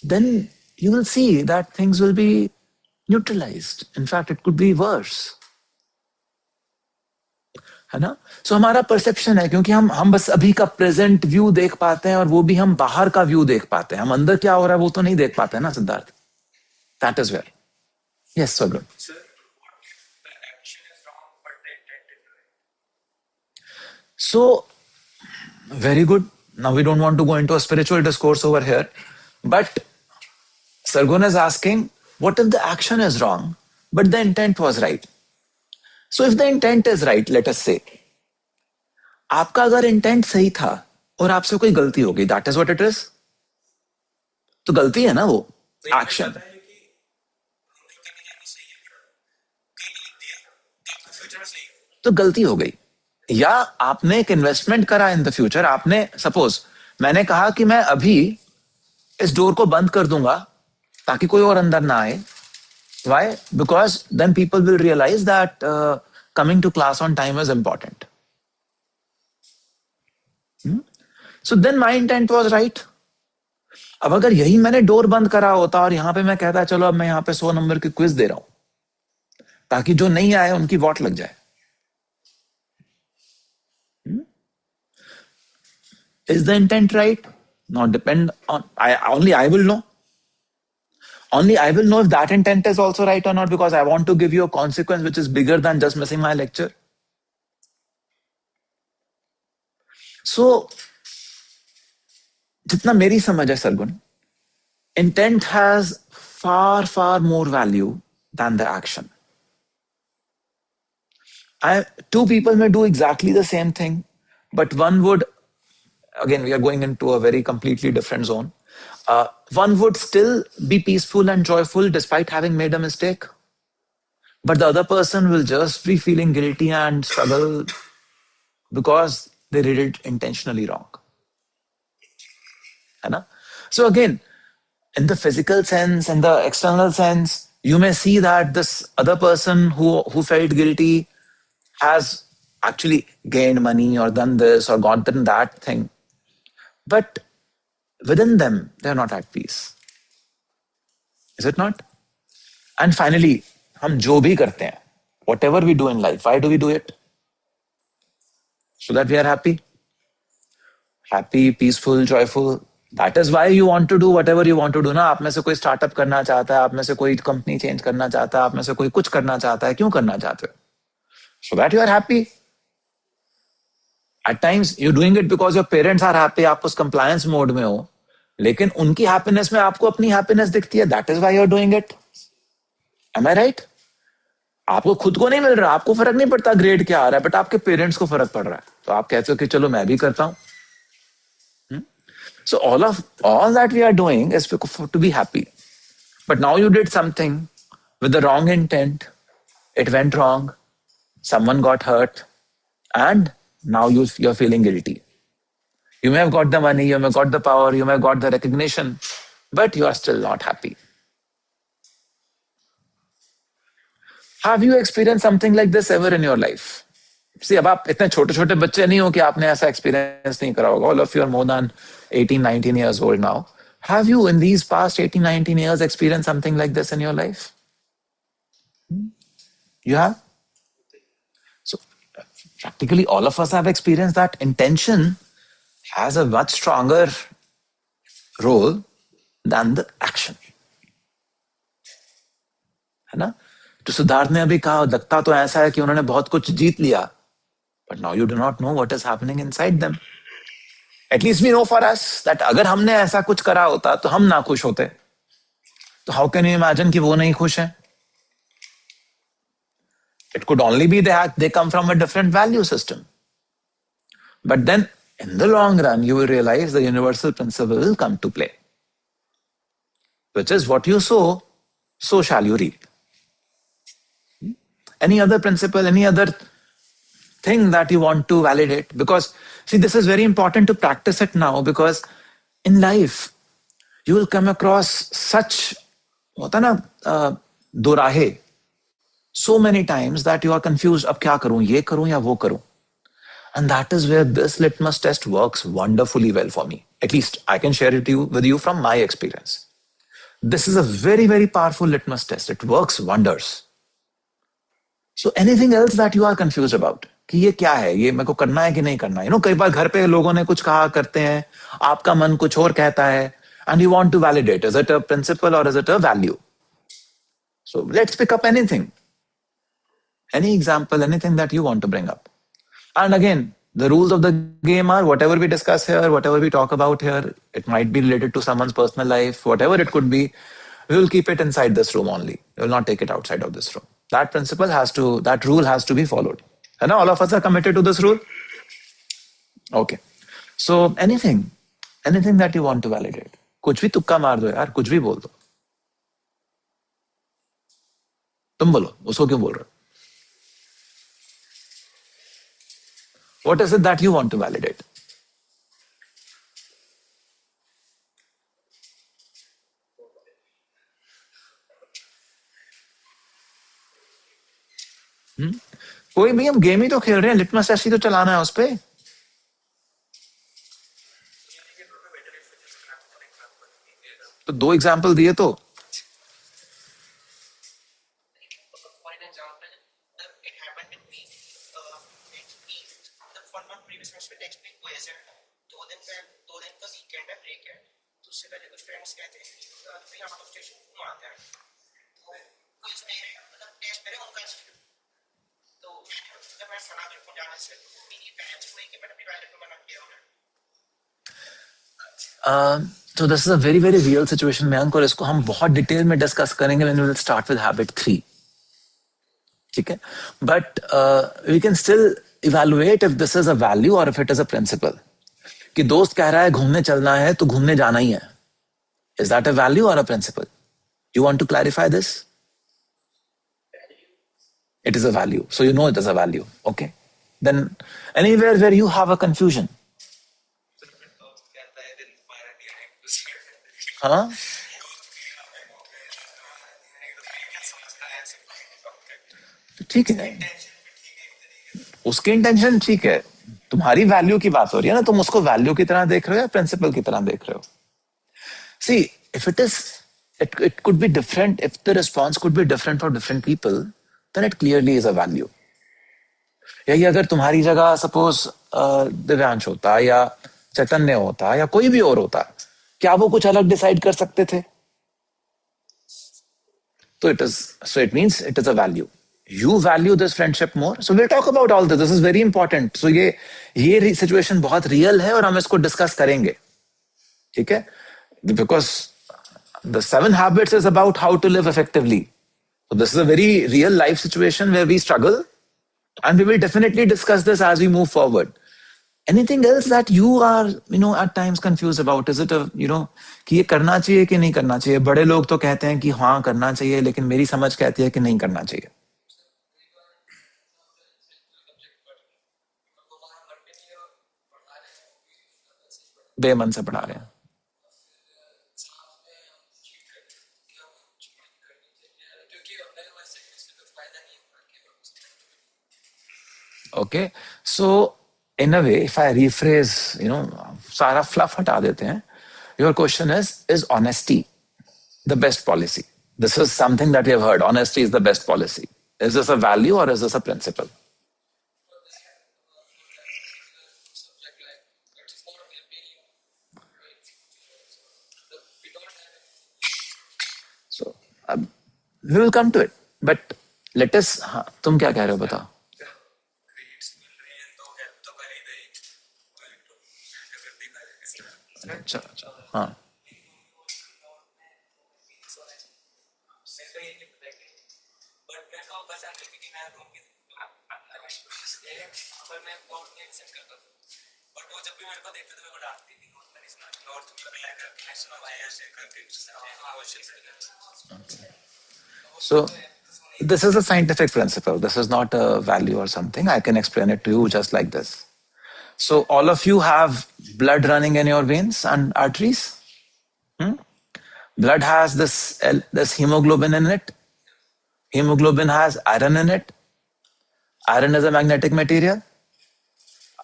then you will see that things will be neutralized. In fact, it could be worse. है ना? So हमारा perception है, क्योंकि हम बस अभी का present view देख पाते हैं, और वो भी हम बाहर का व्यू देख पाते हैं. हम अंदर क्या हो रहा है वो तो नहीं देख पाते ना Siddharth. That is where. Yes, so good. Sir, what if the action is wrong but the intent is right? So, very good. Now we don't want to go into a spiritual discourse over here, but Sargun is asking, what if the action is wrong, but the intent was right? So if the intent is right, let us say, आपका अगर intent सही था और आपसे कोई गलती हो गई, that is what it is. तो गलती है ना वो एक्शन. तो गलती हो गई. या आपने एक इन्वेस्टमेंट करा इन द फ्यूचर. आपने सपोज मैंने कहा कि मैं अभी इस डोर को बंद कर दूंगा ताकि कोई और अंदर ना आए, Why? Because then people will realize that coming to class on time is important. So then my intent was right. अब अगर यही मैंने डोर बंद करा होता और यहाँ पे मैं कहता चलो अब मैं यहाँ पे 100 नंबर की क्विज दे रहा हूं ताकि जो नहीं आए उनकी वोट लग जाए. Is the intent right? Not depend on only I will know. Only I will know if that intent is also right or not because I want to give you a consequence which is bigger than just missing my lecture. So, जितना मेरी समझ है Sargun, intent has far more value than the action. Two people may do exactly the same thing, but one would, again, we are going into a very completely different zone. One would still be peaceful and joyful despite having made a mistake. But the other person will just be feeling guilty and struggle because they did it intentionally wrong. Hai? So again, in the physical sense, in the external sense, you may see that this other person who felt guilty has actually gained money or done this or gotten that thing. But within them, they're not at peace. Is it not? And finally, हम जो भी करते हैं, whatever we do in life, why do we do it? So that we are happy. Happy, peaceful, joyful. That is why you want to do whatever you want to do. ना आप में से कोई स्टार्टअप करना चाहता है, आप में से कोई कंपनी चेंज करना चाहता है, आप में से कोई कुछ करना चाहता है. क्यों करना चाहते हो? So that you are happy. At times you're doing it because your parents are happy. आप उस compliance mode में हो, लेकिन उनकी happiness में आपको अपनी happiness दिखती है. That is why you're doing it. Am I right? आपको खुद को नहीं मिल रहा, आपको फर्क नहीं पड़ता ग्रेड क्या आ रहा है, बट आपके पेरेंट्स को फर्क पड़ रहा है, तो आप कहते हो कि चलो मैं भी करता हूं. So all that we are doing is to be happy. But now you did something with the wrong intent. It went wrong. Someone got hurt, and now you're feeling guilty. You may have got the money, you may have got the power, you may have got the recognition, but you are still not happy. Have you experienced something like this ever in your life? See, अब आप इतने छोटे छोटे बच्चे नहीं हो कि आपने ऐसा एक्सपीरियंस नहीं करा होगा. All of you are more than 18, 19 years old now. Have you in these past 18, 19 years experienced something like this in your life? You have? So practically all of us have experienced that. Intention has a much stronger role than the action. है ना? तो सिद्धार्थ ने अभी कहा लगता तो ऐसा है कि उन्होंने बहुत कुछ जीत लिया, but now you do not know what is happening inside them. At least we know for us that अगर हमने ऐसा कुछ करा होता तो हम ना खुश होते. तो how can you imagine कि वो नहीं खुश हैं? It could only be that they come from a different value system. But then in the long run, you will realize the universal principle will come to play, which is what you sow, so shall you reap. Any other principle, any other thing that you want to validate? Because, see, this is very important to practice it now, because in life, you will come across such, होता ना, दोराहे, so many times that you are confused, अब क्या करूं, ये करूं या वो करूं. And that is where this litmus test works wonderfully well for me. At least I can share it with you from my experience. This is a very powerful litmus test. It works wonders. So anything else that you are confused about, कि ये क्या है, ये मेरे को करना है कि नहीं करना है. कई बार घर पे लोगों ने कुछ कहा करते हैं, आपका मन कुछ और कहता है, and you want to validate. Is it a principle or is it a value? So let's pick up anything. Any example, anything that you want to bring up. And again, the rules of the game are whatever we discuss here, whatever we talk about here, it might be related to someone's personal life, whatever it could be, we will keep it inside this room only. We will not take it outside of this room. That rule has to be followed. And all of us are committed to this rule? Okay. So anything that you want to validate. कुछ भी तुक्का मार दो यार, कुछ भी बोल दो. तुम बोलो, उसको क्यों बोल रहे हो? What is it that you want to validate? कोई भी हम गेम ही तो खेल रहे हैं, लिटमस टेस्ट ही तो चलाना है उस पे. तो 2 एग्जाम्पल दिए तो. For an example, it happened with me. The for my previous semester text पे क्विज है. 2 दिन का वीकेंड है, ब्रेक है. तो उससे पहले कुछ फ्रेंड्स कहते हैं कि भाई आउट ऑफ स्टेशन क्यों आते हैं. तो क्विज मेरे मतलब टेस्ट मेरे उनका इंस्टीट्यूट. तो जब मैं मना कर जाने से मेरी पेरेंट्स को कि मैंने अपनी वैलिड को मना किया उन्हें. So this is a very very real situation, Mayank, और इसको हम बहुत डिटेल में डिस्कस करेंगे when we will start with habit 3. ठीक है, but we can still evaluate if this is a value or if it is a principle. कि दोस्त कह रहा है घूमने चलना है तो घूमने जाना ही है. Is that a value or a principle? You want to clarify this? It is a value. So you know it is a value. Okay. Then anywhere where you have a confusion. हाँ. ठीक है, उसकी intention ठीक है. तुम्हारी value की बात हो रही है ना, तुम उसको वैल्यू की तरह देख रहे हो या प्रिंसिपल की तरह देख रहे हो. See if it is it could be different, if the response could be different for different people, then it clearly is a value. यही अगर तुम्हारी जगह सपोज दिव्यांश होता या चैतन्य होता या कोई भी और होता, क्या वो कुछ अलग डिसाइड कर सकते थे? तो it means it is a value. You value this friendship more. So we'll talk about all this. This is very important. So ये situation बहुत real है और हम इसको डिस्कस करेंगे. ठीक है? Because the 7 habits is about how to live effectively. So this is a very real life situation where we struggle, and we will definitely discuss this as we move forward. Anything else that you are, at times confused about? Is it कि ये करना चाहिए कि नहीं करना चाहिए? बड़े लोग तो कहते हैं कि हाँ करना चाहिए, लेकिन मेरी समझ कहती है कि नहीं करना चाहिए. बेमन से पढ़ा रहे हैं. Okay, so in a way, if I rephrase, सारा fluff हटा देते हैं. Your question is honesty the best policy? This is something that we have heard. Honesty is the best policy. Is this a value or is this a principle? So we will come to it. But let us. हाँ, तुम क्या कह रहे हो बताओ? अच्छा अच्छा, हाँ. So this is a scientific principle. This is not a value or something. I can explain it to you just like this. So all of you have blood running in your veins and arteries. Blood has this hemoglobin in it. Hemoglobin has iron in it. Iron is a magnetic material.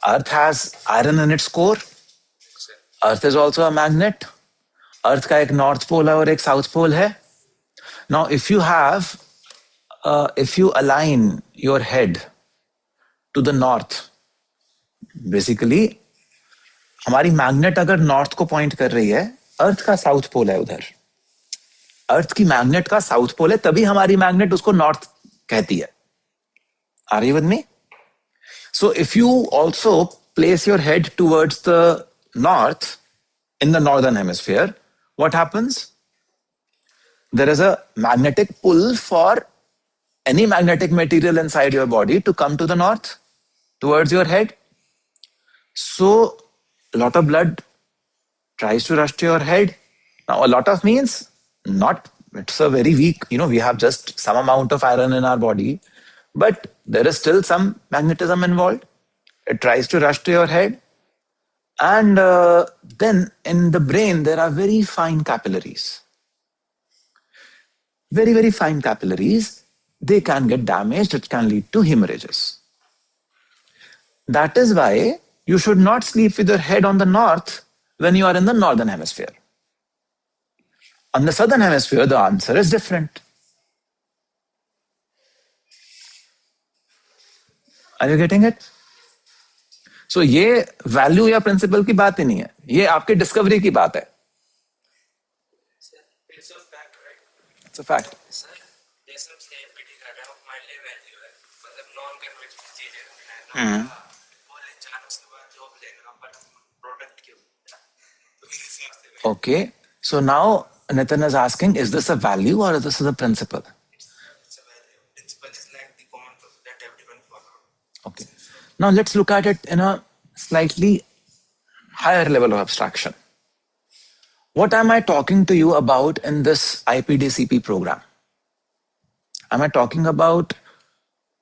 Earth has iron in its core. Earth is also a magnet. Earth का एक north pole है और एक south pole है. Now, if you align your head to the north, basically, हमारी magnet अगर north को point कर रही है, अर्थ का साउथ पोल है उधर. अर्थ की मैग्नेट का साउथ पोल है, तभी हमारी मैग्नेट उसको नॉर्थ कहती है. Are you with me? So if you also place your head towards the north in the northern hemisphere, what happens? There is a magnetic pull for any magnetic material inside your body to come to the north, towards your head. So a lot of blood tries to rush to your head. Now, a lot of means not, it's a very weak, we have just some amount of iron in our body, but there is still some magnetism involved. It tries to rush to your head. And then in the brain, there are very fine capillaries. Very, very fine capillaries, they can get damaged. It can lead to hemorrhages. That is why you should not sleep with your head on the north when you are in the northern hemisphere. On the southern hemisphere, the answer is different. Are you getting it? So ये value या principal की बात ही नहीं है, ये आपकी discovery की बात है. It's a fact, right? It's a fact. Sir जैसे हम सेलिब्रिटी कर रहे हैं हमारे लिए वैल्यू है मतलब नॉन कन्वेंशनल चीजें हैं बोले जान उसके बाद जॉब लेना पर प्रोडक्ट क्यों तो मेरे हिसाब से Okay. So now Nitin is asking, is this a value or is this a principle? it's a value. Principle is like the common truth that everyone follow. Okay. Now let's look at it in a slightly higher level of abstraction. What am I talking to you about in this IPDCP program? Am I talking about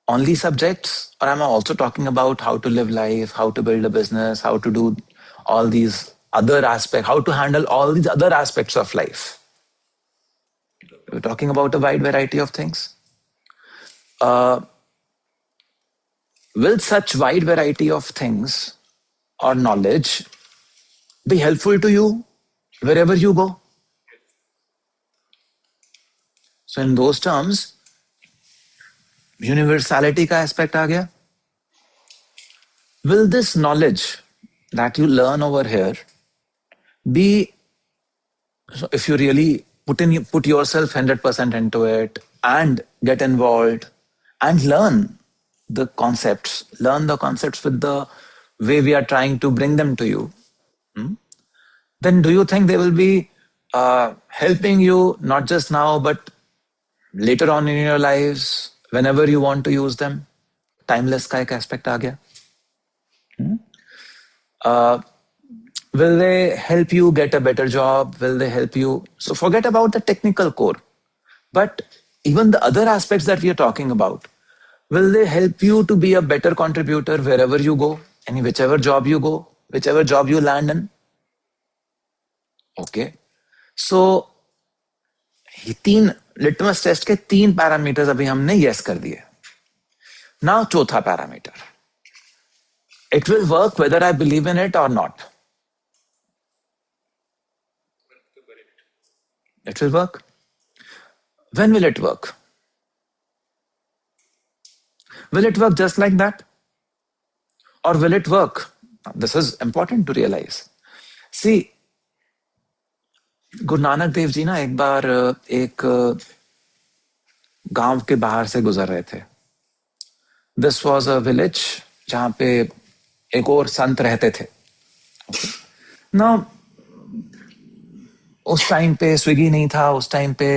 only subjects, or am I also talking about how to live life, how to build a business, how to do all these other aspects, how to handle all these other aspects of life? We're talking about a wide variety of things. Will such wide variety of things or knowledge be helpful to you wherever you go? So in those terms, universality का aspect आ गया. Will this knowledge that you learn over here be, so if you really put yourself 100% into it and get involved and learn the concepts with the way we are trying to bring them to you, then do you think they will be helping you not just now but later on in your lives whenever you want to use them? Timeless का एक aspect आ गया. Will they help you get a better job? Will they help you? So forget about the technical core. But even the other aspects that we are talking about, will they help you to be a better contributor wherever you go, and whichever job you go, whichever job you land in? Okay. So ये 3 litmus test के 3 parameters अभी हमने yes कर दिए. Now चौथा parameter. It will work whether I believe in it or not. It will work. When will it work? Will it work just like that? Or will it work? This is important to realize. See, Guru Nanak Dev ji ना एक बार एक गांव के बाहर से गुजर रहे थे. दिस वॉज अ विलेज जहां पे एक और संत रहते थे. ना उस टाइम पे स्विगी नहीं था, उस टाइम पे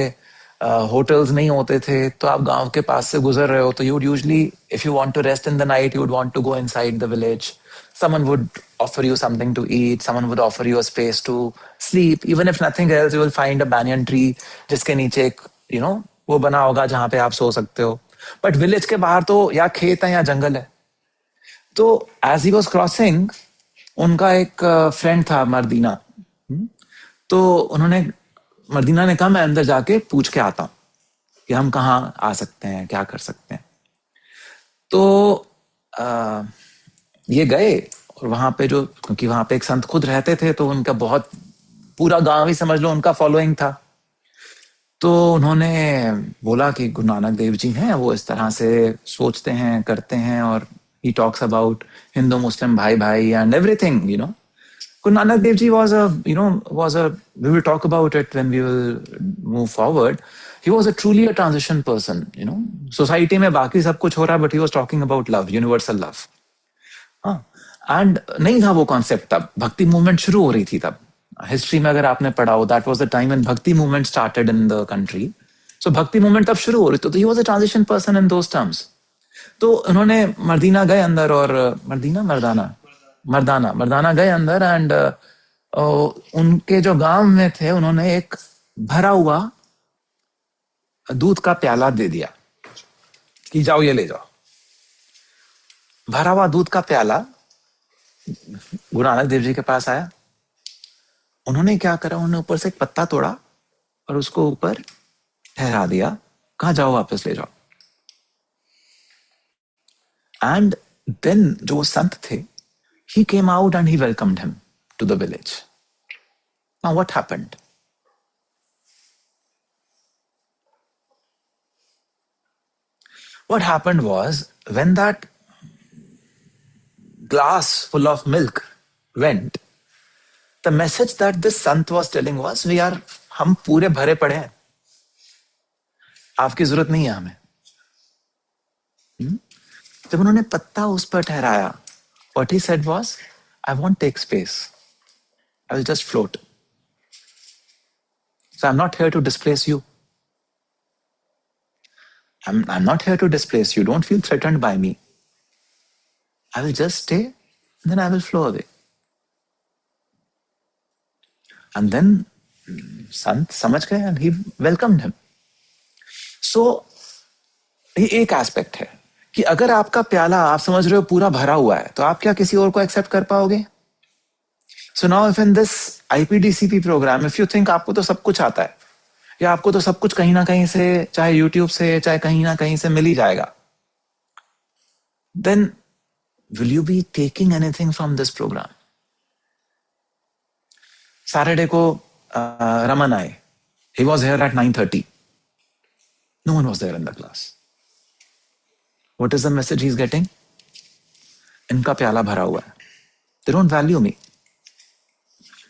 होटल्स नहीं होते थे, तो आप गांव के पास से गुजर रहे हो तो you would usually if you want to rest in the night you would want to go inside the village. Someone would offer you something to eat, someone would offer you a space to sleep. Even if nothing else, you will find a banyan tree जिसके नीचे एक वो बना होगा जहां पे आप सो सकते हो. बट विलेज के बाहर तो या खेत है या जंगल है. तो एज ही वॉज क्रॉसिंग, उनका एक फ्रेंड था मर्दीना. तो मर्दीना ने कहा मैं अंदर जाके पूछ के आता हूं कि हम कहाँ आ सकते हैं, क्या कर सकते हैं. तो ये गए और वहां पे क्योंकि वहां पे एक संत खुद रहते थे तो उनका बहुत पूरा गांव ही समझ लो उनका फॉलोइंग था. तो उन्होंने बोला कि गुरु नानक देव जी हैं, वो इस तरह से सोचते हैं, करते हैं, और ही टॉक्स अबाउट हिंदू मुस्लिम भाई भाई and everything. Guru Nanak Dev Ji was we will talk about it when we will move forward. He was truly a transition person, Society में बाकी सब कुछ हो रहा है, but he was talking about love, universal love. And नहीं था वो कॉन्सेप्ट तब. भक्ति मूवमेंट शुरू हो रही थी तब. हिस्ट्री में अगर आपने पढ़ा हो, that was the time when Bhakti movement started in the country. So Bhakti movement तब शुरू हो रही थी. तो he was a transition person in those terms. तो उन्होंने मर्दीना गए अंदर, और मर्दाना गए अंदर, एंड उनके जो गांव में थे उन्होंने एक भरा हुआ दूध का प्याला दे दिया कि जाओ ये ले जाओ. भरा हुआ दूध का प्याला गुरु नानक देव जी के पास आया. उन्होंने क्या करा, उन्होंने ऊपर से एक पत्ता तोड़ा और उसको ऊपर ठहरा दिया. कहा जाओ वापस ले जाओ. And then जो संत थे, he came out and he welcomed him to the village. Now what happened? What happened was, when that glass full of milk went, the message that this sant was telling was, हम पूरे भरे पड़े हैं, आपकी जरूरत नहीं है हमें. जब उन्होंने पत्ता उस पर ठहराया, what he said was, I won't take space. I will just float. So I'm not here to displace you. I'm not here to displace you. Don't feel threatened by me. I will just stay, and then I will flow away. And then Sant समझ गए and he welcomed him. So ये एक aspect है कि अगर आपका प्याला, आप समझ रहे हो, पूरा भरा हुआ है, तो आप क्या किसी और को एक्सेप्ट कर पाओगे? So now if in this IPDCP program, if you think आपको तो सब कुछ आता है, या आपको तो सब कुछ कहीं ना कहीं से, चाहे YouTube से, चाहे कहीं ना कहीं से मिल ही जाएगा, then will you be taking anything from this program? Saturday को Raman आए. He was here at 9:30. No one was there in the class. What is the message he's getting? इनका प्याला भरा हुआ है. They don't value me.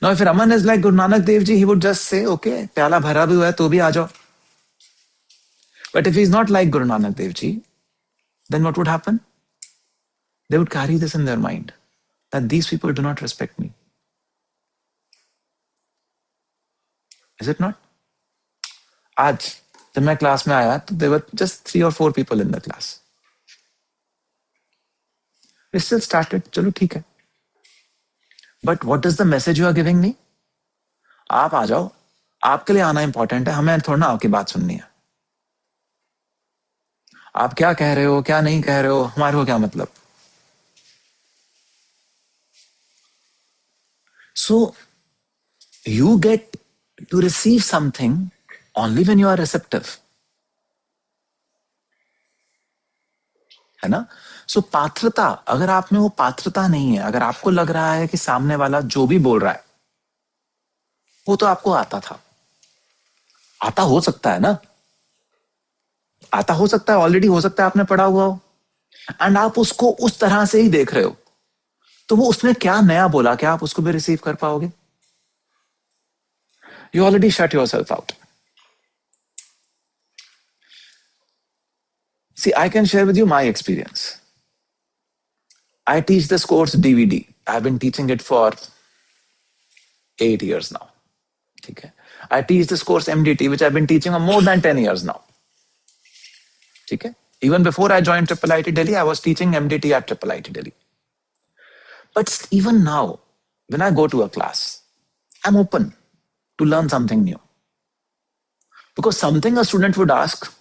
Now if Raman is like Guru Nanak Dev Ji, he would just say, okay, प्याला भरा भी हुआ है तो भी आ जाओ. But if he's not like Guru Nanak Dev Ji, then what would happen? They would carry this in their mind, that these people do not respect me. Is it not? आज जब मैं क्लास में आया तो there were just 3 or 4 people in the class. We still started, चलो ठीक है. But what is the message you are giving me? आप आ जाओ, आपके लिए आना इंपॉर्टेंट है, हमें थोड़ा ना आपकी बात सुननी है. आप क्या कह रहे हो, क्या नहीं कह रहे हो, हमारे को क्या मतलब? So you get to receive something only when you are receptive. है ना? So पात्रता, अगर आप में वो पात्रता नहीं है, अगर आपको लग रहा है कि सामने वाला जो भी बोल रहा है वो तो आपको आता था, आता हो सकता है ना, आता हो सकता है, ऑलरेडी हो सकता है आपने पढ़ा हुआ हो, एंड आप उसको उस तरह से ही देख रहे हो, तो वो उसने क्या नया बोला, क्या आप उसको भी रिसीव कर पाओगे? You already shut yourself out. See, I can share with you my experience. I teach this course DVD. I've been teaching it for 8 years now. Okay. I teach this course MDT, which I've been teaching for more than 10 years now. Okay. Even before I joined IIIT Delhi, I was teaching MDT at IIIT Delhi. But even now, when I go to a class, I'm open to learn something new. Because something a student would ask,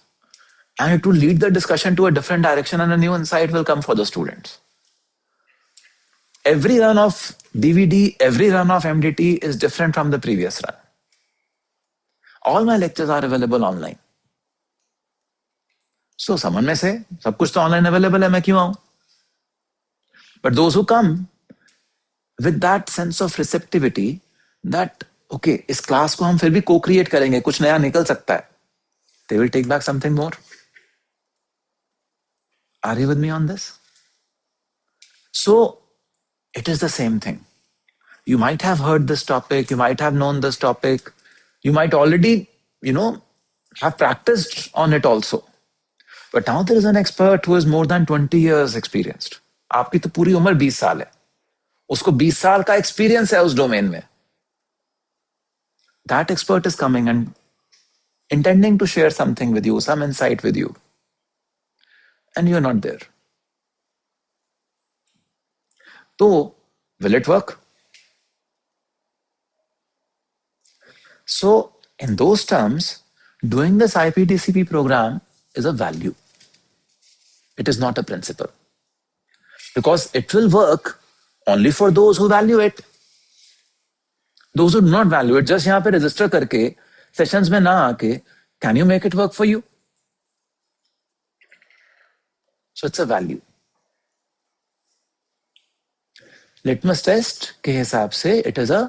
and it will lead the discussion to a different direction, and a new insight will come for the students. Every run of DVD, every run of MDT is different from the previous run. All my lectures are available online. So someone may say, सब कुछ तो online available है, मैं क्यों आऊं? But those who come with that sense of receptivity, that okay, इस class को हम फिर भी co-create करेंगे, कुछ नया निकल सकता है, they will take back something more. Are you with me on this? So it is the same thing. You might have heard this topic, you might have known this topic, you might already, have practiced on it also. But now there is an expert who is more than 20 years experienced. आपकी तो पूरी उम्र 20 साल है, उसको 20 साल का experience है उस डोमेन में. That expert is coming and intending to share something with you, some insight with you, and you're not there. So, will it work? So, in those terms, doing this IPDCP program is a value. It is not a principle. Because it will work only for those who value it. Those who do not value it, just यहाँ पे register करके, sessions में ना आके, can you make it work for you? So it's a value. Litmus test के हिसाब से it is a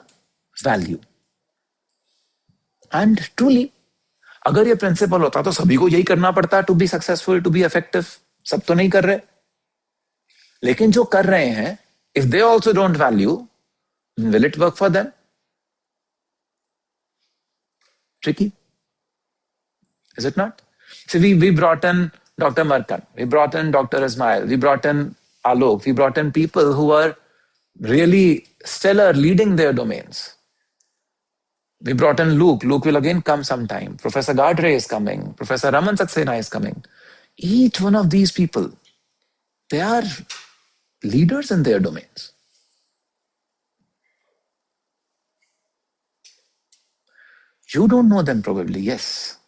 value. And truly अगर ये प्रिंसिपल होता तो सभी को यही करना पड़ता to be successful, to be effective. सब तो नहीं कर रहे, लेकिन जो कर रहे हैं, if they also don't value, will it work for them? Tricky, is it not? So we brought in Dr. Markan, we brought in Dr. Ismail, we brought in Alok, we brought in people who are really stellar, leading their domains. We brought in Luke. Luke will again come sometime. Professor Gardre is coming. Professor Raman Saxena is coming. Each one of these people, they are leaders in their domains. You don't know them probably, yes.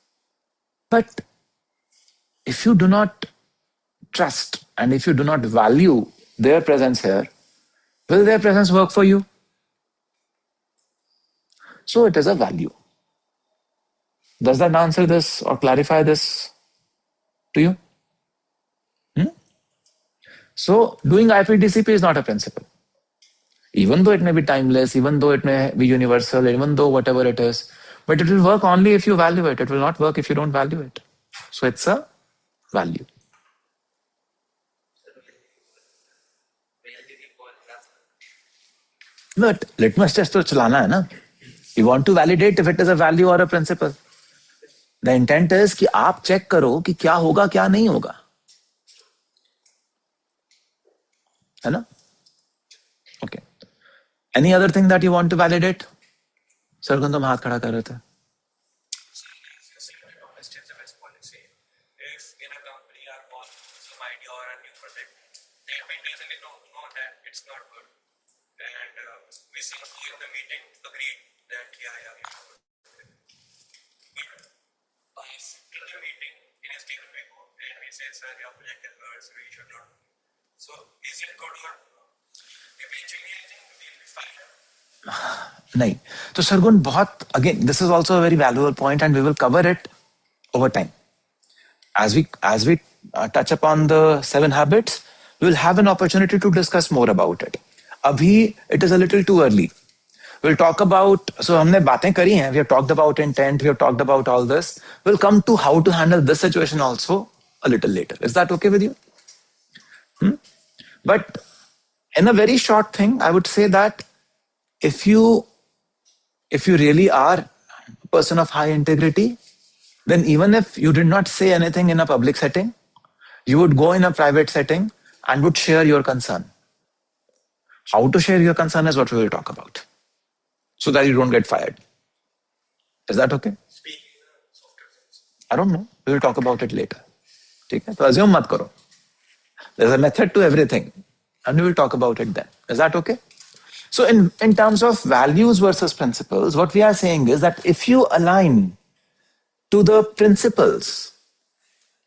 But if you do not trust and if you do not value their presence here, will their presence work for you? So it is a value. Does that answer this or clarify this to you? So doing IPTCP is not a principle. Even though it may be timeless, even though it may be universal, even though whatever it is, but it will work only if you value it. It will not work if you don't value it. So it's a value. But litmus test to chalana hai na. You want to validate if it is a value or a principle. The intent is कि आप check करो कि क्या होगा क्या नहीं होगा, है ना? Okay. Any other thing that you want to validate? Sargun तुम हाथ खड़ा कर रहे थे. If in a company our boss some idea or a new project, they immediately know that it's not good, and we somehow in the meeting agreed that yeah. But after the meeting, in a statement we go and we say, sir, your project is good, so we should not. So is it good or eventually I think we'll be fine. नहीं तो सरगुन बहुत again this is also a very valuable point and we will cover it over time as we touch upon the 7 habits. We will have an opportunity to discuss more about it. Abhi it is a little too early. We'll talk about, so हमने बातें करी हैं, we have talked about intent, we have talked about all this. We'll come to how to handle this situation also a little later. Is that okay with you? But in a very short thing, I would say that if you really are a person of high integrity, then even if you did not say anything in a public setting, you would go in a private setting and would share your concern. How to share your concern is what we will talk about, so that you don't get fired. Is that okay? I don't know. We will talk about it later. Okay? So assume mat karo. There's a method to everything, and we will talk about it then. Is that okay? So in terms of values versus principles, what we are saying is that if you align to the principles,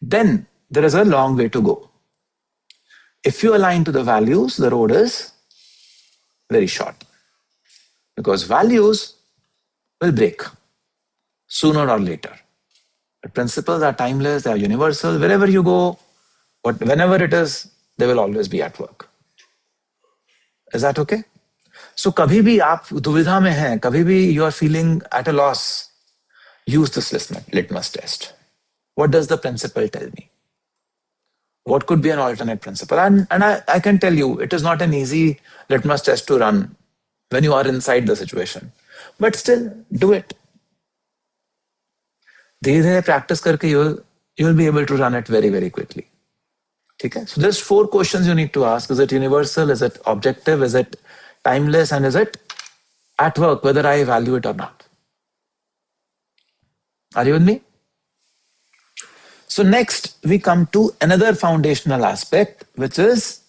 then there is a long way to go. If you align to the values, the road is very short. Because values will break sooner or later. But principles are timeless, they are universal. Wherever you go, whenever it is, they will always be at work. Is that okay? So kabhi bhi aap duvidha mein hain, kabhi bhi you are feeling at a loss, use this litmus test. What does the principle tell me? What could be an alternate principle? And I can tell you, it is not an easy litmus test to run when you are inside the situation. But still, do it. धीरे-धीरे practice करके you will be able to run it very, very quickly. Okay? So there's 4 questions you need to ask. Is it universal? Is it objective? Is it timeless? And is it at work, whether I value it or not? Are you with me? So next, we come to another foundational aspect, which is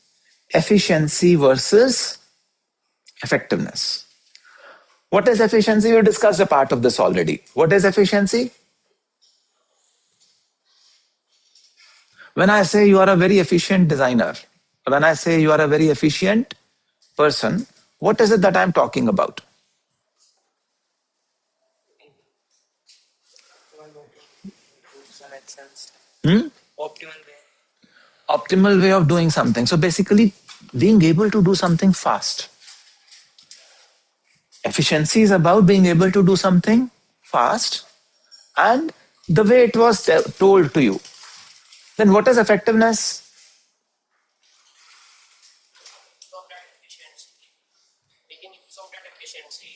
efficiency versus effectiveness. What is efficiency? We discussed a part of this already. What is efficiency? When I say you are a very efficient designer, when I say you are a very efficient person, what is it that I'm talking about? Optimal way of doing something. So basically, being able to do something fast. Efficiency is about being able to do something fast and the way it was told to you. Then what is effectiveness? Of that efficiency, making use of that efficiency.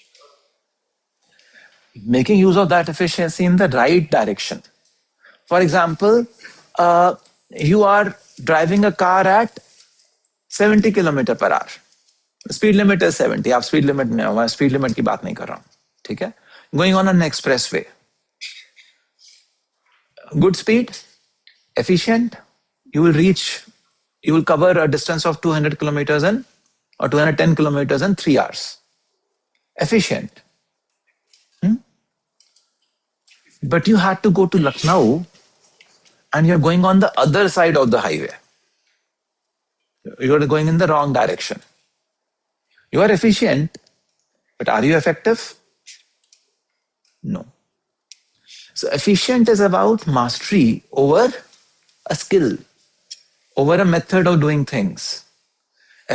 Making use of that efficiency in the right direction. For example, you are driving a car at 70 kilometre per hour. Speed limit is 70. आप speed limit में हो, मैं speed limit की बात नहीं कर रहा हूं. ठीक है. Going on an express way. Good speed, efficient, you will reach, you will cover a distance of 200 kilometers in or 210 kilometers in 3 hours. Efficient. But you had to go to Lucknow and you're going on the other side of the highway. You're going in the wrong direction. You are efficient, but are you effective? No. So efficient is about mastery over a skill, over a method of doing things.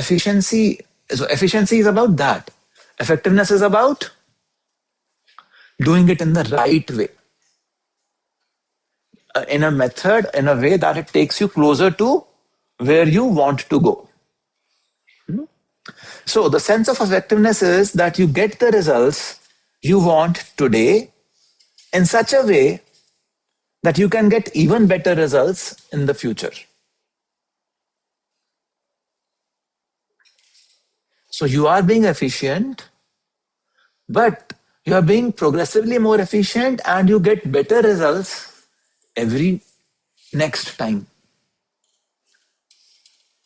Efficiency is about that. Effectiveness is about doing it in the right way. In a method, in a way that it takes you closer to where you want to go. So the sense of effectiveness is that you get the results you want today in such a way that you can get even better results in the future. So you are being efficient, but you are being progressively more efficient and you get better results every next time.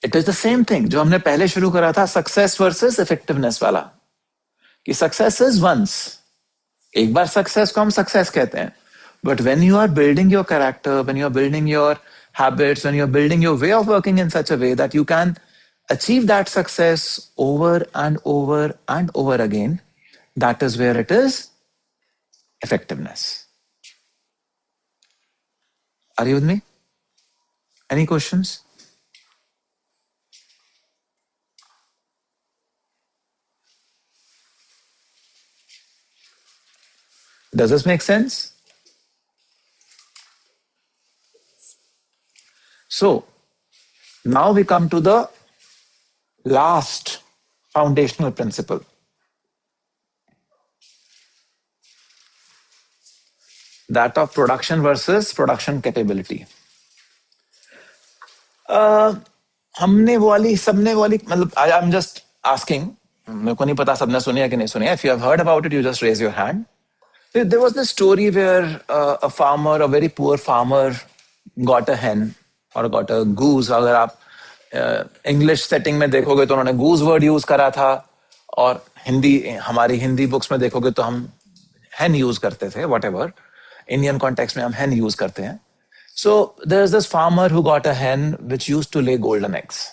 It is the same thing जो हमने पहले शुरू करा था, success versus effectiveness वाला, कि success is once. एक बार success को हम success कहते हैं. But when you are building your character, when you are building your habits, when you are building your way of working in such a way that you can achieve that success over and over and over again, that is where it is effectiveness. Are you with me? Any questions? Does this make sense? So, now we come to the last foundational principle. That of production versus production capability. हमने वो वाली सबने वाली मतलब I'm just asking, मेरे को नहीं पता सबने सुनी है कि नहीं सुनी है. If you have heard about it, you just raise your hand. There was this story where a farmer, a very poor farmer, got a hen or got a goose. अगर आप इंग्लिश सेटिंग में देखोगे तो उन्होंने goose word use करा था, और हमारी हिंदी बुक्स में देखोगे तो हम hen यूज करते थे. whatever, इंडियन कॉन्टेक्स्ट में हम hen यूज करते हैं. So there's this farmer who got a hen which used to lay golden eggs.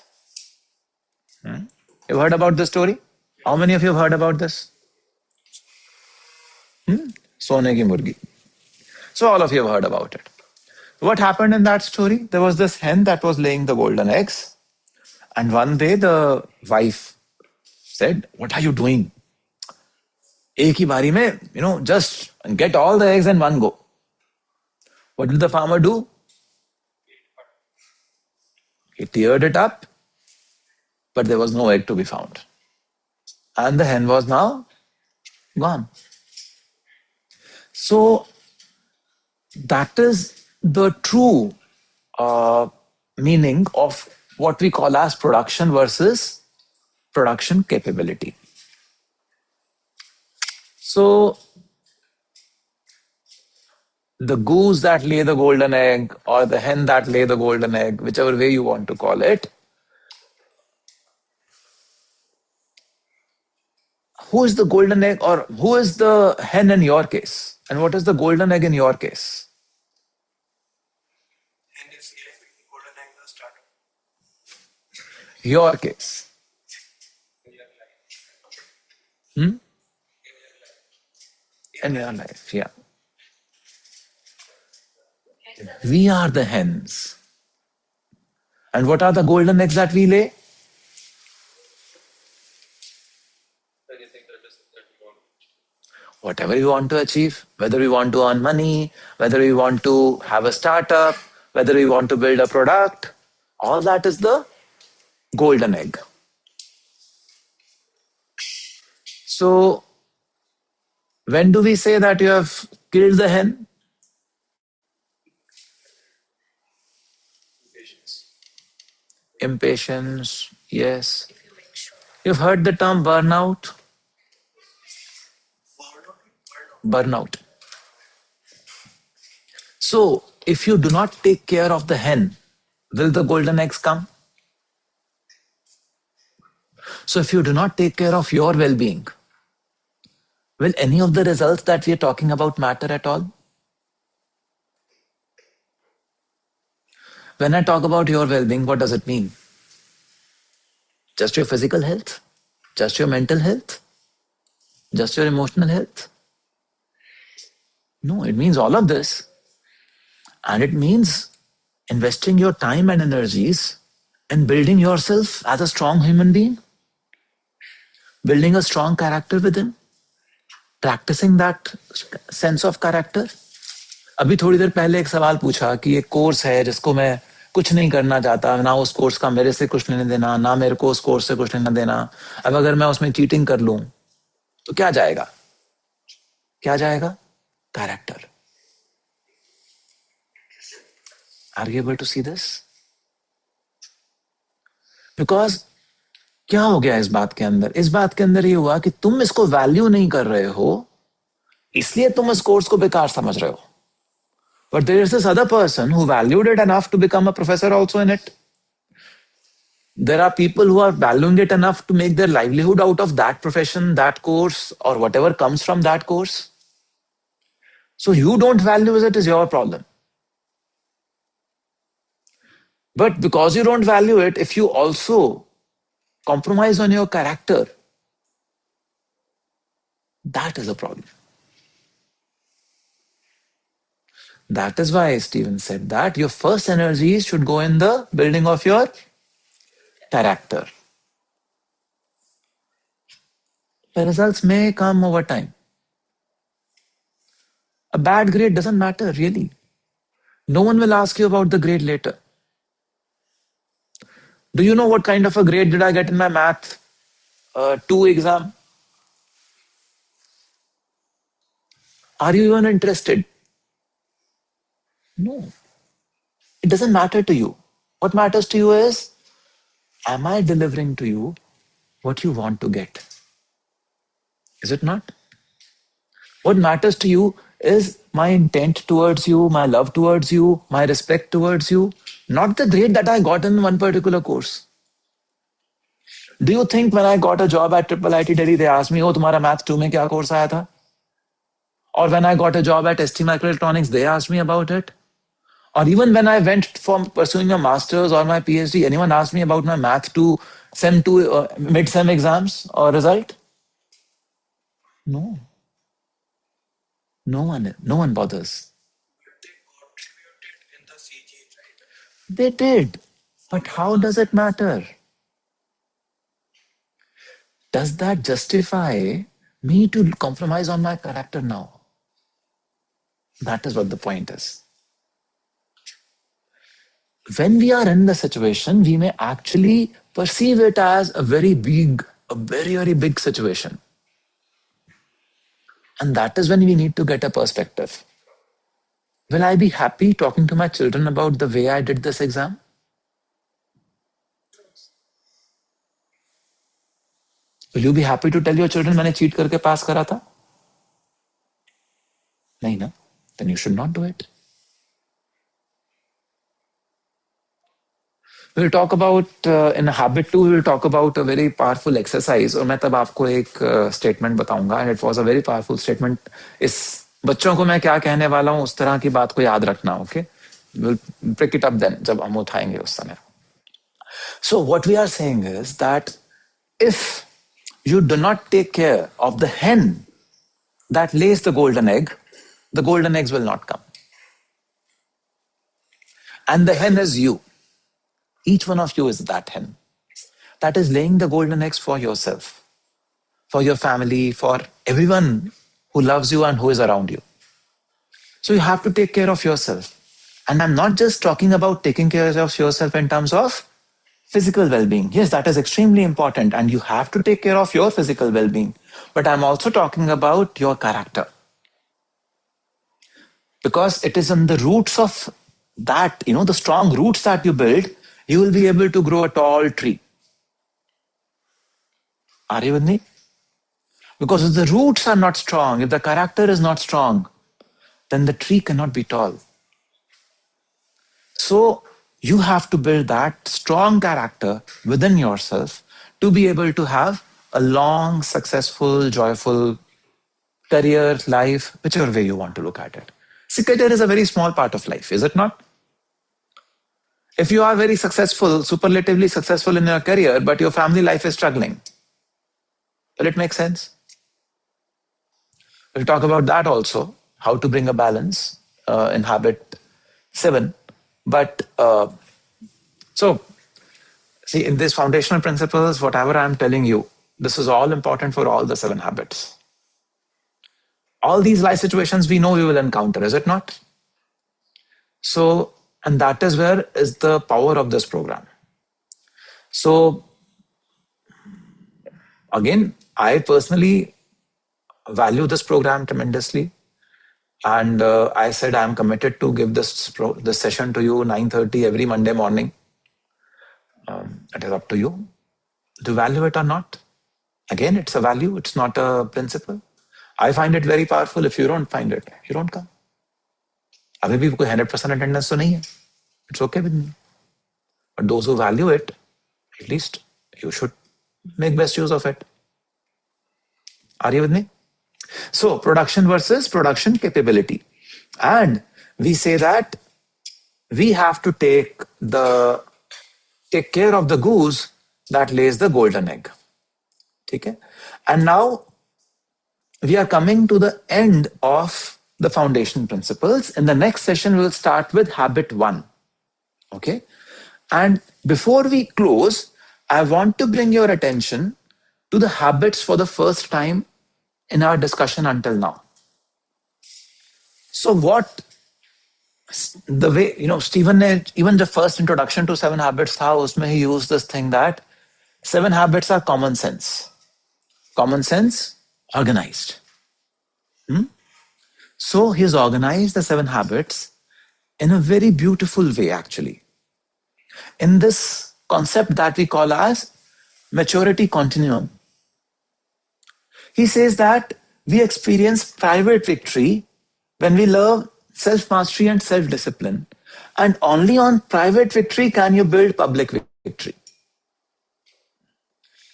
You've heard about this story? How many of you have heard about this? Sone ki murgi. So all of you have heard about it. What happened in that story? There was this hen that was laying the golden eggs. And one day the wife said, "What are you doing? Ek hi bari mein, just get all the eggs in one go." What did the farmer do? He teared it up, but there was no egg to be found. And the hen was now gone. So that is the true meaning of what we call as production versus production capability. So the goose that lay the golden egg or the hen that lay the golden egg, whichever way you want to call it, who is the golden egg or who is the hen in your case? And what is the golden egg in your case? And it's golden egg the starter. Your case. In your life, yeah. We are the hens. And what are the golden eggs that we lay? anything that we want. Whatever you want to achieve, whether you want to earn money, whether you want to have a startup, whether you want to build a product, all that is the golden egg. So, when do we say that you have killed the hen? Patience. Impatience, yes. If you make sure. You've heard the term burnout? Burnout. So, if you do not take care of the hen, will the golden eggs come? So, if you do not take care of your well being, will any of the results that we are talking about matter at all? When I talk about your well being, what does it mean? Just your physical health? Just your mental health? Just your emotional health? No, it means all of this. And it means investing your time and energies in building yourself as a strong human being, building a strong character within, practicing that sense of character. अभी थोड़ी देर पहले एक सवाल पूछा कि एक course है जिसको मैं कुछ नहीं करना चाहता, ना उस कोर्स का मेरे से कुछ लेने देना, ना मेरे को उस कोर्स से कुछ लेना देना. अब अगर मैं उसमें चीटिंग कर लूं तो क्या जाएगा? क्या जाएगा? Character. Are you able to see this? Because क्या हो गया इस बात के अंदर? इस बात के अंदर ये हुआ कि तुम इसको वैल्यू नहीं कर रहे हो, इसलिए तुम इस कोर्स को बेकार समझ रहे हो. But there is this other person who valued it enough to become a professor also in it. There are people who are valuing it enough to make their livelihood out of that profession, that course, or whatever comes from that course. So you don't value it is your problem. But because you don't value it, if you also compromise on your character, that is a problem. That is why Stephen said that your first energies should go in the building of your character. The results may come over time. A bad grade doesn't matter, really. No one will ask you about the grade later. Do you know what kind of a grade did I get in my math 2 exam? Are you even interested? No. It doesn't matter to you. What matters to you is, am I delivering to you what you want to get? Is it not? What matters to you is my intent towards you, my love towards you, my respect towards you, not the grade that I got in one particular course. Do you think when I got a job at Triple IT Delhi, they asked me, oh, तुम्हारा Math 2 में क्या course आया था? Or when I got a job at ST Microelectronics, they asked me about it? Or even when I went for pursuing a master's or my PhD, anyone asked me about my Math 2 Sem 2 mid-sem exams or result? No. No one bothers. But they contributed in the CG, right? They did. But how does it matter? Does that justify me to compromise on my character now? That is what the point is. When we are in the situation, we may actually perceive it as a very, very big situation. And that is when we need to get a perspective. Will I be happy talking to my children about the way I did this exam? Will you be happy to tell your children मैंने cheat करके pass करा था? नहीं ना? Then you should not do it. We'll talk about, in Habit 2, we'll talk about a very powerful exercise. और मैं तब आपको एक statement बताऊंगा. And it was a very powerful statement. इस बच्चों को मैं क्या कहने वाला हूँ उस तरह की बात को याद रखना, okay? We'll pick it up then, जब हम उठाएंगे उस समय. So what we are saying is that if you do not take care of the hen that lays the golden eggs will not come. And the hen is you. Each one of you is that hen that is laying the golden eggs for yourself, for your family, for everyone who loves you and who is around you. So you have to take care of yourself. And I'm not just talking about taking care of yourself in terms of physical well-being. Yes, that is extremely important, and you have to take care of your physical well-being. But I'm also talking about your character. Because it is in the roots of that, the strong roots that you build, you will be able to grow a tall tree. Are you with me? Because if the roots are not strong, if the character is not strong, then the tree cannot be tall. So you have to build that strong character within yourself to be able to have a long, successful, joyful career, life, whichever way you want to look at it. See, career is a very small part of life, is it not? If you are very successful, superlatively successful in your career, but your family life is struggling, will it make sense? We'll talk about that also, how to bring a balance in habit 7. But so, see, in these foundational principles, whatever I'm telling you, this is all important for all the 7 habits. All these life situations we know we will encounter, is it not? So, and that is where is the power of this program. So, again, I personally value this program tremendously. And I said I'm committed to give this session to you 9:30 every Monday morning. It is up to you to value it or not. Again, it's a value, it's not a principle. I find it very powerful. If you don't find it, you don't come. अभी भी कोई 100% attendance तो नहीं है. It's okay with me. But those who value it, at least you should make best use of it. Are you with me? So, production versus production capability. And we say that we have to take care of the goose that lays the golden egg. Okay? And now we are coming to the end of the foundation principles. In the next session, we will start with habit 1. Okay? And before we close, I want to bring your attention to the habits for the first time in our discussion until now. So the way, Stephen, even the first introduction to 7 habits, he used this thing that 7 habits are common sense. Common sense, organized. So he's organized the 7 habits in a very beautiful way, actually. In this concept that we call as maturity continuum. He says that we experience private victory when we learn self-mastery and self-discipline. And only on private victory can you build public victory.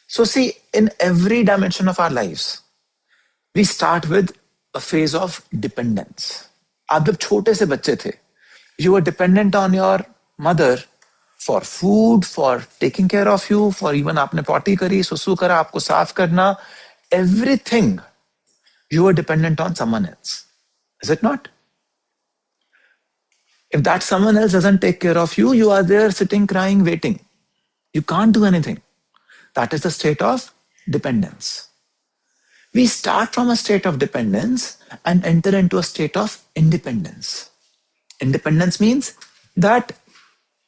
So see, in every dimension of our lives, we start with a phase of dependence. आप जब छोटे से बच्चे थे, you were dependent on your mother for food, for taking care of you, for even आपने potty करी, सुसु करा, आपको साफ करना, everything, you were dependent on someone else. Is it not? If that someone else doesn't take care of you, you are there sitting, crying, waiting. You can't do anything. That is the state of dependence. We start from a state of dependence and enter into a state of independence. Independence means that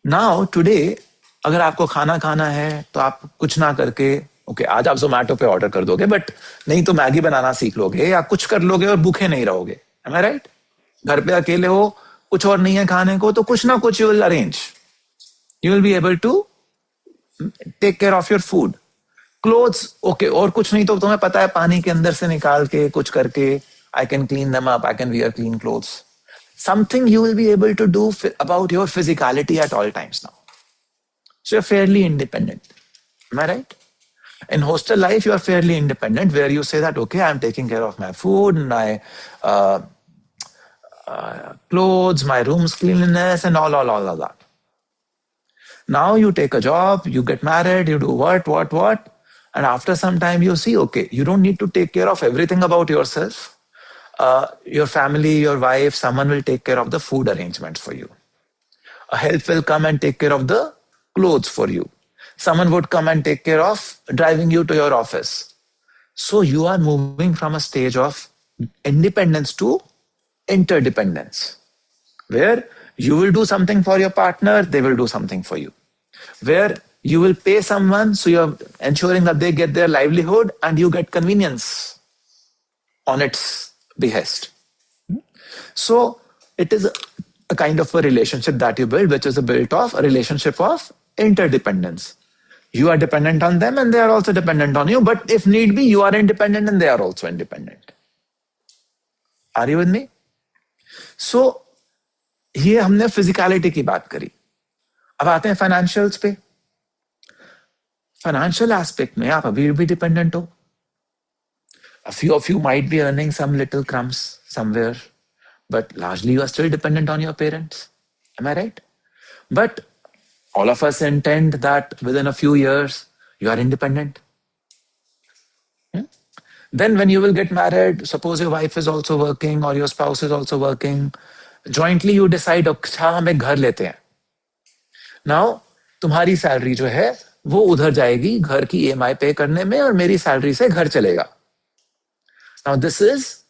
now, today, अगर आपको खाना खाना है तो आप कुछ ना करके ओके आज आप जोमैटो पे ऑर्डर कर दोगे बट नहीं तो मैगी बनाना सीख लोगे या कुछ कर लोगे और भूखे नहीं रहोगे. Am I right? घर पे अकेले हो, कुछ और नहीं है खाने को तो कुछ ना कुछ you will arrange. You will be able to take care of your food. Clothes, okay, और कुछ नहीं तो तुम्हें पता है पानी के अंदर से निकाल के कुछ करके I can clean them up, I can wear clean clothes. Something you will be able to do about your physicality at all times now. So you're fairly independent. Am I right? In hostel life, you are fairly independent where you say that, okay, I'm taking care of my food, my clothes, my room's cleanliness and all of that. Now you take a job, you get married, you do what. And after some time you see, okay, you don't need to take care of everything about yourself. Your family, your wife, someone will take care of the food arrangements for you. A help will come and take care of the clothes for you. Someone would come and take care of driving you to your office. So you are moving from a stage of independence to interdependence, where you will do something for your partner, they will do something for you. Where you will pay someone, so you're ensuring that they get their livelihood and you get convenience on its behest. So it is a kind of a relationship that you build, which is a relationship of interdependence. You are dependent on them and they are also dependent on you. But if need be, you are independent and they are also independent. Are you with me? So ये हमने physicality की बात करी. अब आते हैं financials पे. Financial aspect में आप अभी भी डिपेंडेंट हो. A few of you might be earning some little crumbs somewhere, but largely you are still dependent on your parents. Am I right? But all of us intend that within a few years you are independent. Then when you will get married, suppose your wife is also working or your spouse is also working, jointly you decide, अच्छा हम एक घर लेते हैं. Now तुम्हारी salary जो है वो उधर जाएगी घर की EMI पे करने में और मेरी सैलरी से घर चलेगा. Now this is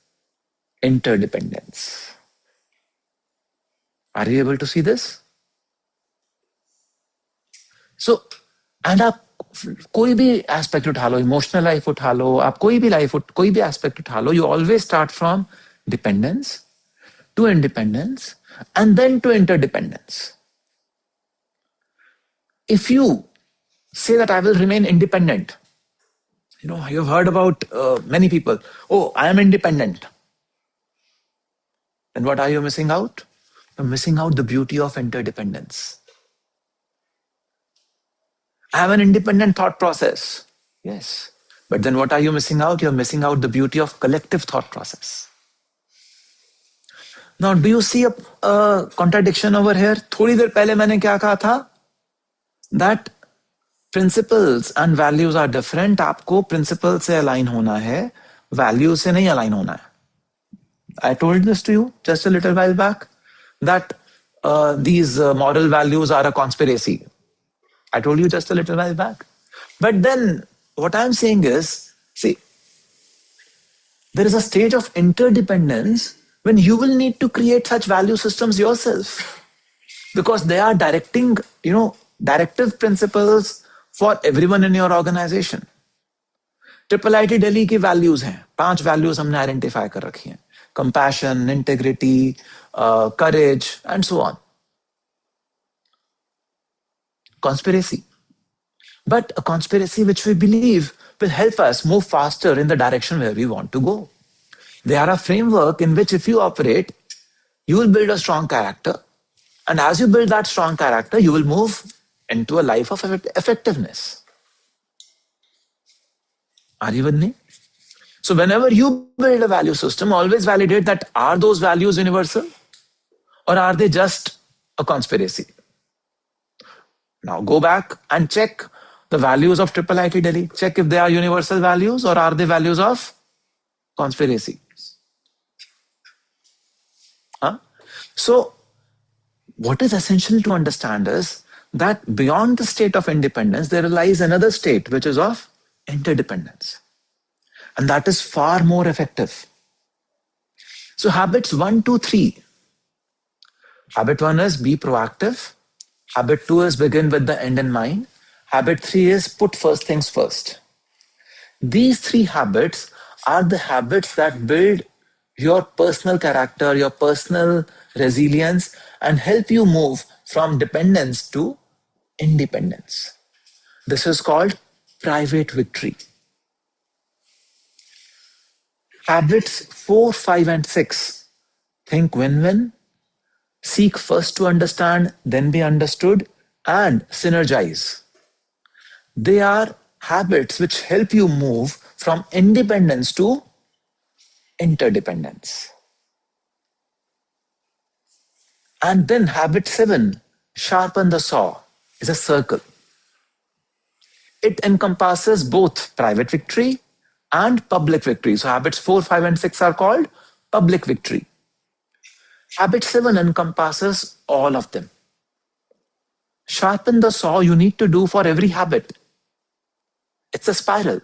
interdependence. Are you able to see this? So, and आप कोई भी एस्पेक्ट उठा लो, इमोशनल लाइफ उठा लो, आप कोई भी एस्पेक्ट उठा लो, you always start from dependence to independence and then to interdependence. If you say that I will remain independent, you've heard about many people, oh, I am independent. Then what are you missing out? You're missing out the beauty of interdependence. I have an independent thought process. Yes. But then what are you missing out? You're missing out the beauty of collective thought process. Now, do you see a contradiction over here? थोड़ी देर पहले मैंने क्या कहा था? That principles and values are different. आपको principles से align होना है, values से नहीं align होना है. I told this to you just a little while back, that these moral values are a conspiracy. I told you just a little while back. But then what I'm saying is, see, there is a stage of interdependence when you will need to create such value systems yourself, because they are directive principles for everyone in your organization. IIIT Delhi की values हैं, 5 values हमने identify कर रखी हैं. Compassion, integrity, courage, and so on. Conspiracy. But a conspiracy which we believe will help us move faster in the direction where we want to go. They are a framework in which if you operate, you will build a strong character. And as you build that strong character, you will move into a life of effectiveness. Are you with me? So whenever you build a value system, always validate that are those values universal or are they just a conspiracy? Now go back and check the values of IIIT Delhi. Check if they are universal values or are they values of conspiracy. So what is essential to understand is that beyond the state of independence, there lies another state which is of interdependence. And that is far more effective. So habits 1, 2, 3. Habit 1 is be proactive. Habit 2 is begin with the end in mind. Habit 3 is put first things first. These 3 habits are the habits that build your personal character, your personal resilience, and help you move from dependence to independence. This is called private victory. Habits 4, 5, and 6. Think win-win. Seek first to understand, then be understood, and synergize. They are habits which help you move from independence to interdependence. And then habit 7, sharpen the saw, is a circle. It encompasses both private victory and public victory. So habits 4, 5, and 6 are called public victory. Habit 7 encompasses all of them. Sharpen the saw you need to do for every habit. It's a spiral.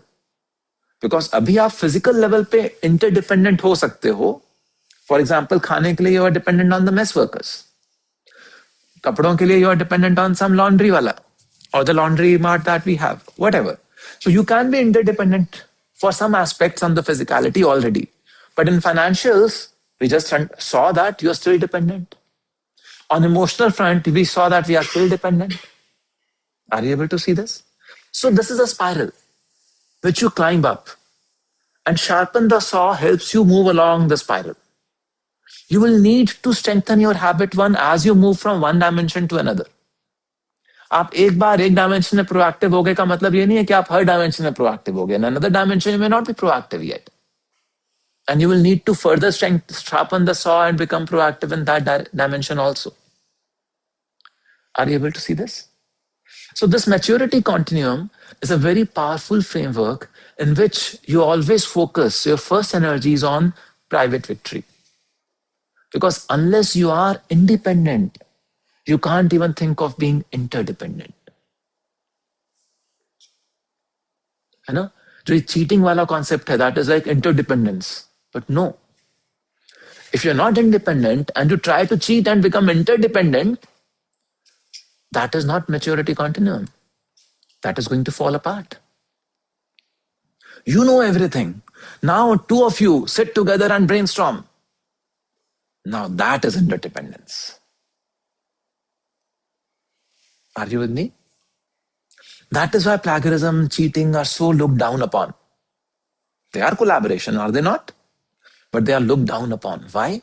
Because अभी आप physical level पे interdependent हो सकते हो. For example, खाने के लिए you are dependent on the mess workers. कपड़ों के लिए you are dependent on some laundry वाला or the laundry mart that we have, whatever. So you can be interdependent for some aspects on the physicality already. But in financials, we just saw that you're still dependent. On emotional front, we saw that we are still dependent. Are you able to see this? So this is a spiral which you climb up, and sharpen the saw helps you move along the spiral. You will need to strengthen your habit one as you move from one dimension to another. आप एक बार एक dimension में proactive हो गए का मतलब ये नहीं है कि आप हर डायमेंशन में प्रोएक्टिव हो गए. Another dimension you may not be proactive yet, and you will need to further sharpen the saw and become proactive in that dimension also. Are you able to see this? So this maturity continuum is a very powerful framework in which you always focus your first energies on private victory. Because unless you are independent, you can't even think of being interdependent. है ना? जो ये cheating वाला concept है, that is like interdependence. But no. If you're not independent and you try to cheat and become interdependent, that is not maturity continuum. That is going to fall apart. You know everything. Now two of you sit together and brainstorm. Now that is interdependence. Are you with me? That is why plagiarism, cheating are so looked down upon. They are collaboration, are they not? But they are looked down upon. Why?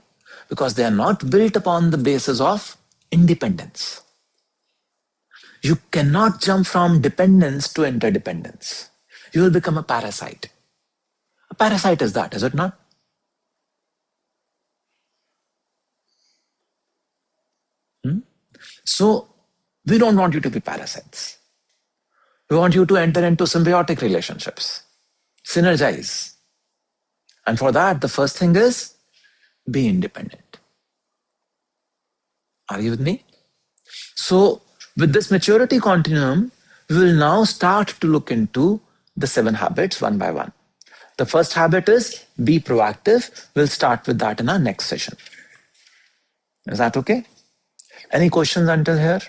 Because they are not built upon the basis of independence. You cannot jump from dependence to interdependence. You will become a parasite. A parasite is that, is it not? So, we don't want you to be parasites. We want you to enter into symbiotic relationships, synergize. And for that, the first thing is be independent. Are you with me? So, with this maturity continuum, we will now start to look into the 7 habits one by one. The first habit is be proactive. We'll start with that in our next session. Is that okay? Any questions until here?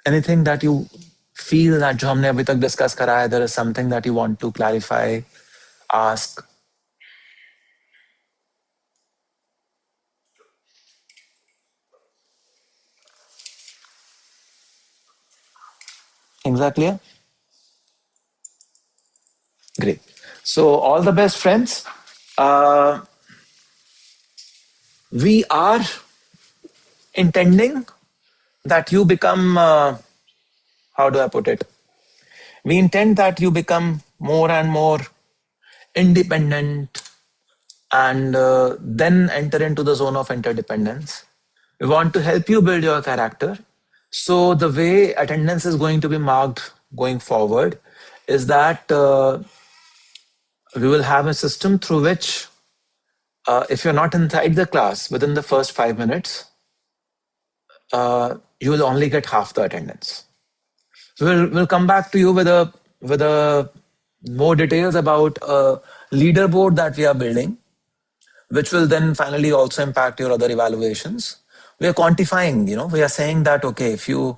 Anything that you feel that जो हमने अभी तक discuss करा है, there is something that you want to clarify, ask? Things are clear? Great. So all the best, friends. We are intending that you become, how do I put it? We intend that you become more and more independent and then enter into the zone of interdependence. We want to help you build your character. So the way attendance is going to be marked going forward is that we will have a system through which if you're not inside the class within the first 5 minutes, you will only get half the attendance. So we'll come back to you with a more details about a leaderboard that we are building, which will then finally also impact your other evaluations. We are quantifying, we are saying that, okay, if you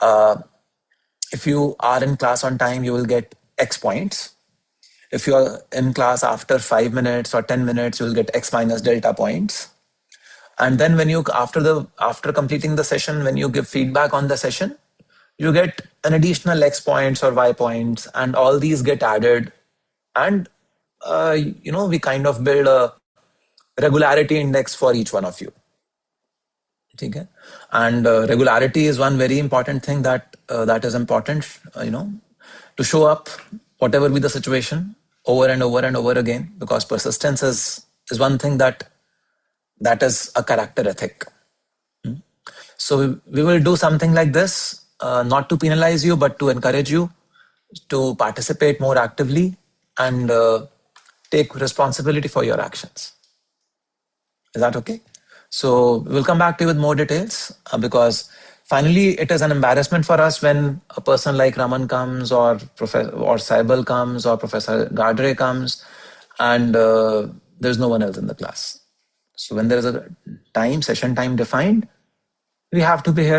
are in class on time, you will get X points. If you are in class after 5 minutes or 10 minutes, you will get X minus delta points. And then when you, after completing the session, when you give feedback on the session, you get an additional X points or Y points, and all these get added. And, we kind of build a regularity index for each one of you. Okay? And regularity is one very important thing that is important, to show up, whatever be the situation, over and over and over again, because persistence is one thing that is a character ethic. So we will do something like this, not to penalize you, but to encourage you to participate more actively and take responsibility for your actions. Is that okay? So we'll come back to you with more details because finally it is an embarrassment for us when a person like Raman comes or Professor or Saibal comes or Professor Gadre comes and there's no one else in the class. So when there is a session time defined, we have to be here